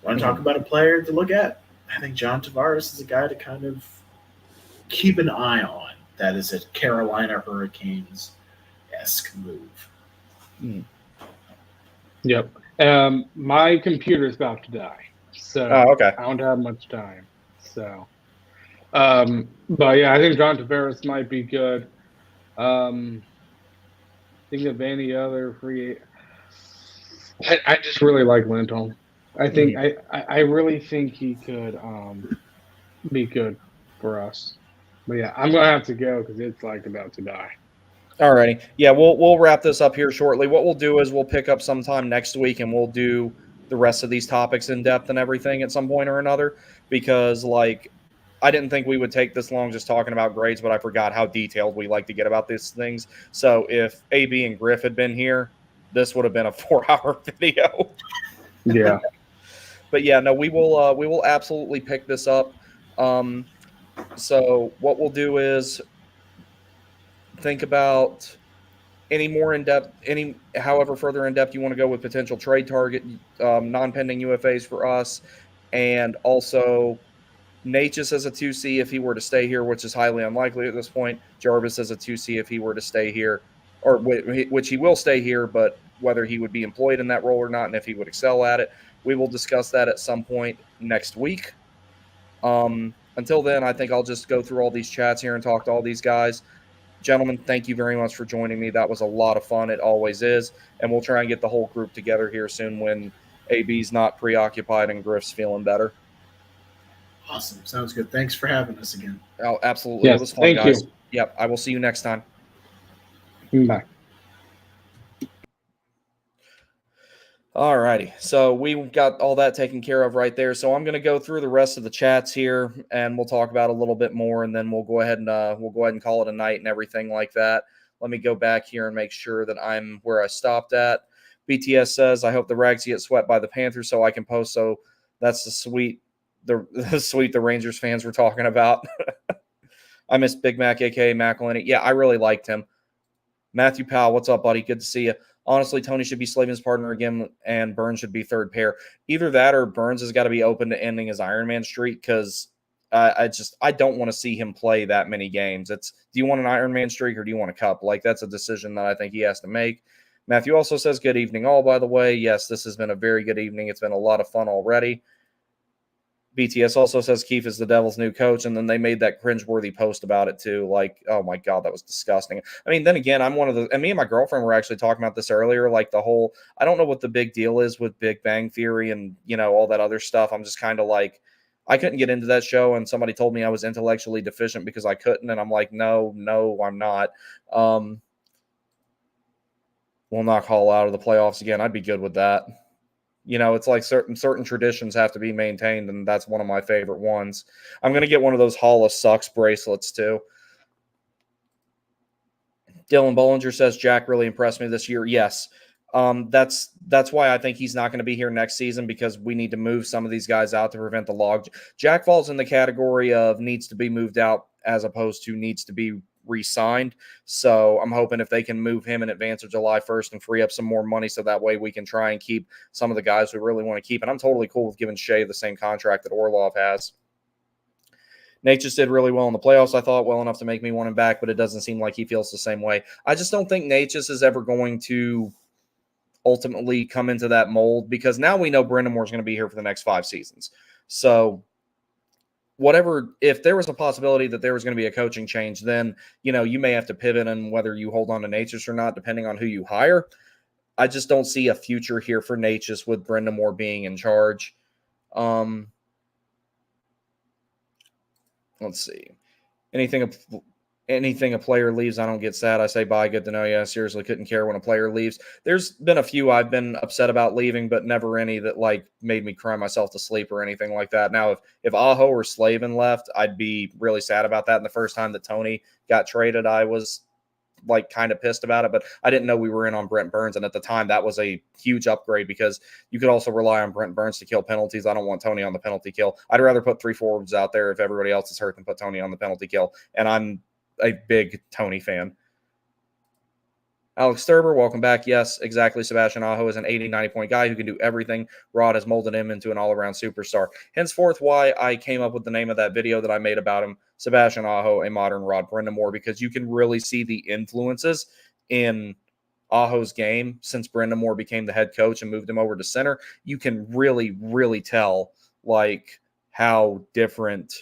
want to talk about a player to look at? I think John Tavares is a guy to kind of keep an eye on. That is a Carolina Hurricanes-esque move. Yep. My computer's about to die, so okay. I don't have much time. So, but yeah, I think John Tavares might be good. Think of any other free. I just really like Lindholm. I think I really think he could be good for us. But yeah, I'm gonna have to go because it's like about to die. Alrighty. Yeah, we'll wrap this up here shortly. What we'll do is we'll pick up sometime next week and we'll do the rest of these topics in depth and everything at some point or another, because like I didn't think we would take this long just talking about grades, but I forgot how detailed we like to get about these things. So if AB and Griff had been here, this would have been a 4-hour video. Yeah. But yeah, no, we will absolutely pick this up. So what we'll do is think about any more in-depth, however further in-depth you want to go with potential trade target, non-pending UFAs for us, and also Natchez as a 2C if he were to stay here, which is highly unlikely at this point. Jarvis as a 2C if he were to stay here, or which he will stay here, but whether he would be employed in that role or not, and if he would excel at it, we will discuss that at some point next week. Until then, I think I'll just go through all these chats here and talk to all these guys. Gentlemen, thank you very much for joining me. That was a lot of fun. It always is. And we'll try and get the whole group together here soon when AB's not preoccupied and Griff's feeling better. Awesome. Sounds good. Thanks for having us again. Oh, absolutely. Yes, it was fun, thank guys. you. Yep. I will see you next time. Bye. All righty. So we've got all that taken care of right there. So I'm going to go through the rest of the chats here and we'll talk about a little bit more, and then we'll go ahead and call it a night and everything like that. Let me go back here and make sure that I'm where I stopped at. BTS says, I hope the Rags get swept by the Panthers so I can post. So that's the sweet the Rangers fans were talking about. I miss Big Mac, a.k.a. McElhinney. Yeah, I really liked him. Matthew Powell, what's up, buddy? Good to see you. Honestly, Tony should be Slavin's partner again, and Burns should be third pair. Either that or Burns has got to be open to ending his Iron Man streak, because I don't want to see him play that many games. Do you want an Iron Man streak or do you want a cup? Like, that's a decision that I think he has to make. Matthew also says, good evening all, by the way. Yes, this has been a very good evening. It's been a lot of fun already. BTS also says Keefe is the Devil's new coach, and then they made that cringeworthy post about it too. Like, oh my God, that was disgusting. I mean, then again, I'm one of the, and me and my girlfriend were actually talking about this earlier, like the whole, I don't know what the big deal is with Big Bang Theory and, all that other stuff. I'm just kind of like, I couldn't get into that show, and somebody told me I was intellectually deficient because I couldn't, and I'm like, no, I'm not. We'll knock Hall out of the playoffs again. I'd be good with that. It's like certain traditions have to be maintained, and that's one of my favorite ones. I'm going to get one of those Hall of Sucks bracelets, too. Dylan Bollinger says, Jack really impressed me this year. Yes. That's why I think he's not going to be here next season, because we need to move some of these guys out to prevent the log. Jack falls in the category of needs to be moved out as opposed to needs to be re-signed. So I'm hoping if they can move him in advance of July 1st and free up some more money, so that way we can try and keep some of the guys we really want to keep. And I'm totally cool with giving Shea the same contract that Orlov has. Nate just did really well in the playoffs. I thought well enough to make me want him back, but it doesn't seem like he feels the same way. I just don't think Nate just is ever going to ultimately come into that mold, because now we know Brendan Moore's going to be here for the next 5 seasons. So if there was a possibility that there was going to be a coaching change, then, you may have to pivot on whether you hold on to Natchez or not, depending on who you hire. I just don't see a future here for Natchez with Brendan Moore being in charge. Let's see. Anything anything a player leaves, I don't get sad. I say bye, good to know you. I seriously couldn't care when a player leaves. There's been a few I've been upset about leaving, but never any that like made me cry myself to sleep or anything like that. Now, if Aho or Slavin left, I'd be really sad about that. And the first time that Tony got traded, I was like kind of pissed about it, but I didn't know we were in on Brent Burns. And at the time, that was a huge upgrade because you could also rely on Brent Burns to kill penalties. I don't want Tony on the penalty kill. I'd rather put 3 forwards out there if everybody else is hurt than put Tony on the penalty kill. And I'm a big Tony fan. Alex Sturber, welcome back. Yes, exactly. Sebastian Aho is an 80, 90-point guy who can do everything. Rod has molded him into an all-around superstar. Henceforth, why I came up with the name of that video that I made about him, Sebastian Aho, a modern Rod Brindamore, because you can really see the influences in Aho's game since Brindamore became the head coach and moved him over to center. You can really, really tell like how different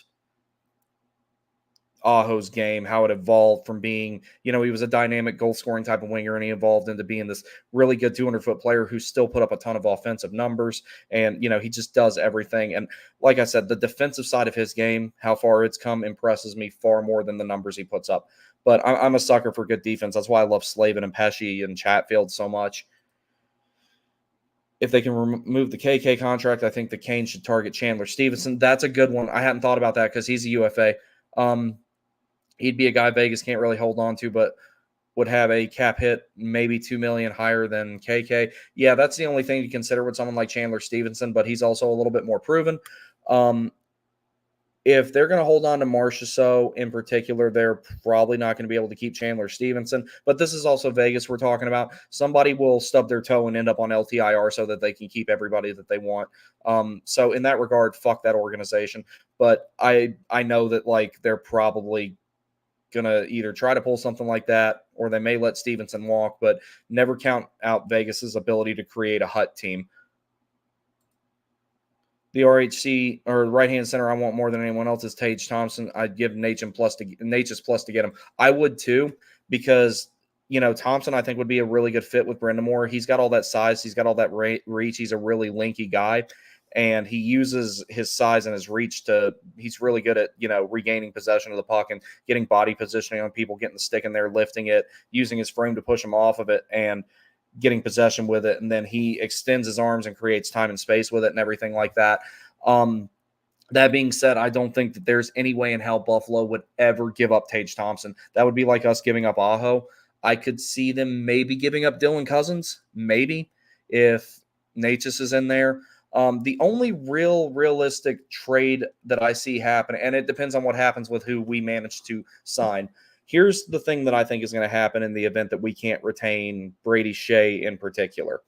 Aho's game, how it evolved from being, he was a dynamic goal scoring type of winger, and he evolved into being this really good 200-foot player who still put up a ton of offensive numbers. And, he just does everything. And like I said, the defensive side of his game, how far it's come, impresses me far more than the numbers he puts up. But I'm a sucker for good defense. That's why I love Slavin and Pesci and Chatfield so much. If they can remove the KK contract, I think the Canes should target Chandler Stevenson. That's a good one. I hadn't thought about that because he's a UFA. He'd be a guy Vegas can't really hold on to, but would have a cap hit maybe $2 million higher than KK. Yeah, that's the only thing to consider with someone like Chandler Stevenson, but he's also a little bit more proven. If they're going to hold on to Marchessault in particular, they're probably not going to be able to keep Chandler Stevenson. But this is also Vegas we're talking about. Somebody will stub their toe and end up on LTIR so that they can keep everybody that they want. So in that regard, fuck that organization. But I know that like they're probably going to either try to pull something like that or they may let Stevenson walk, but never count out Vegas's ability to create a hut team. The RHC or right-hand center I want more than anyone else is Tage Thompson. I'd give Natchez plus to get him. I would too, because Thompson I think would be a really good fit with Brindamore. He's got all that size, he's got all that reach. He's a really linky guy, and he uses his size and his reach he's really good at regaining possession of the puck and getting body positioning on people, getting the stick in there, lifting it, using his frame to push him off of it, and getting possession with it, and then he extends his arms and creates time and space with it and everything like that. That being said, I don't think that there's any way in hell Buffalo would ever give up Tage Thompson. That would be like us giving up Aho. I could see them maybe giving up Dylan Cousins, maybe, if Natchez is in there. The only realistic trade that I see happen, and it depends on what happens with who we manage to sign. Here's the thing that I think is going to happen in the event that we can't retain Brady Shea in particular.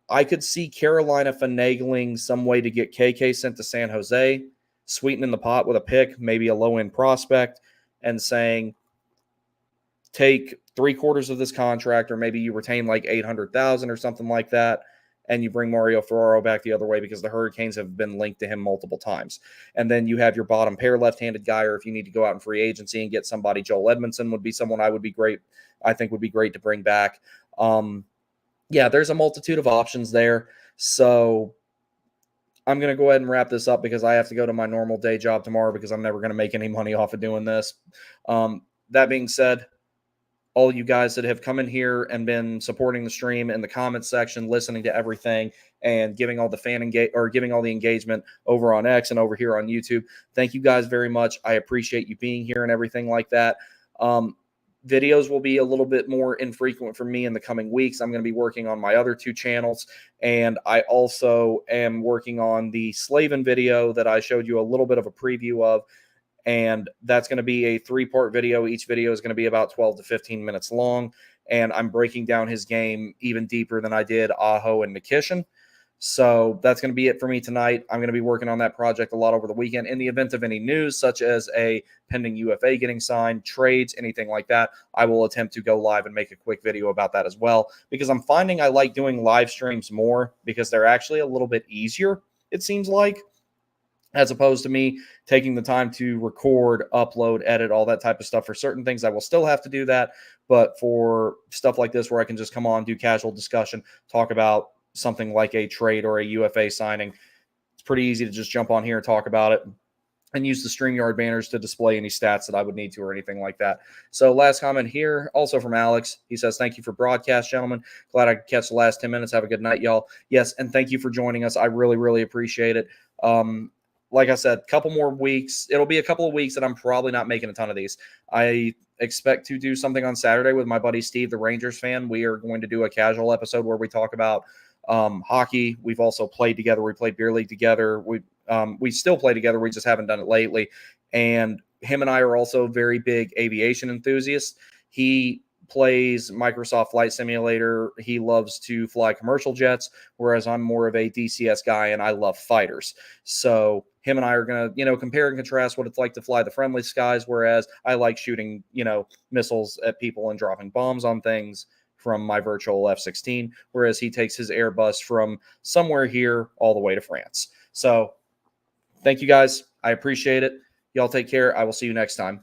I could see Carolina finagling some way to get KK sent to San Jose, sweetening the pot with a pick, maybe a low-end prospect, and saying, take 3/4 of this contract, or maybe you retain like $800,000 or something like that, and you bring Mario Ferraro back the other way because the Hurricanes have been linked to him multiple times. And then you have your bottom pair left-handed guy, or if you need to go out in free agency and get somebody, Joel Edmondson would be someone I think would be great to bring back. Yeah, there's a multitude of options there. So I'm going to go ahead and wrap this up because I have to go to my normal day job tomorrow because I'm never going to make any money off of doing this. That being said, all you guys that have come in here and been supporting the stream in the comments section, listening to everything, and giving all the engagement over on X and over here on YouTube. Thank you guys very much. I appreciate you being here and everything like that. Videos will be a little bit more infrequent for me in the coming weeks. I'm going to be working on my other 2 channels, and I also am working on the Slavin video that I showed you a little bit of a preview of. And that's going to be a 3-part video. Each video is going to be about 12 to 15 minutes long. And I'm breaking down his game even deeper than I did Aho and Nikishin. So that's going to be it for me tonight. I'm going to be working on that project a lot over the weekend. In the event of any news, such as a pending UFA getting signed, trades, anything like that, I will attempt to go live and make a quick video about that as well. Because I'm finding I like doing live streams more because they're actually a little bit easier, it seems like, as opposed to me taking the time to record, upload, edit, all that type of stuff. For certain things, I will still have to do that. But for stuff like this where I can just come on, do casual discussion, talk about something like a trade or a UFA signing, it's pretty easy to just jump on here and talk about it. and use the StreamYard banners to display any stats that I would need to or anything like that. So last comment here, also from Alex. He says, thank you for broadcast, gentlemen. Glad I could catch the last 10 minutes. Have a good night, y'all. Yes, and thank you for joining us. I really, really appreciate it. Like I said, couple more weeks. It'll be a couple of weeks that I'm probably not making a ton of these. I expect to do something on Saturday with my buddy Steve, the Rangers fan. We are going to do a casual episode where we talk about hockey. We've also played together. We played beer league together. We still play together. We just haven't done it lately. And him and I are also very big aviation enthusiasts. He plays Microsoft Flight Simulator. He loves to fly commercial jets, whereas I'm more of a DCS guy and I love fighters. So him and I are going to, compare and contrast what it's like to fly the friendly skies, whereas I like shooting, missiles at people and dropping bombs on things from my virtual F-16, whereas he takes his Airbus from somewhere here all the way to France. So thank you guys. I appreciate it. Y'all take care. I will see you next time.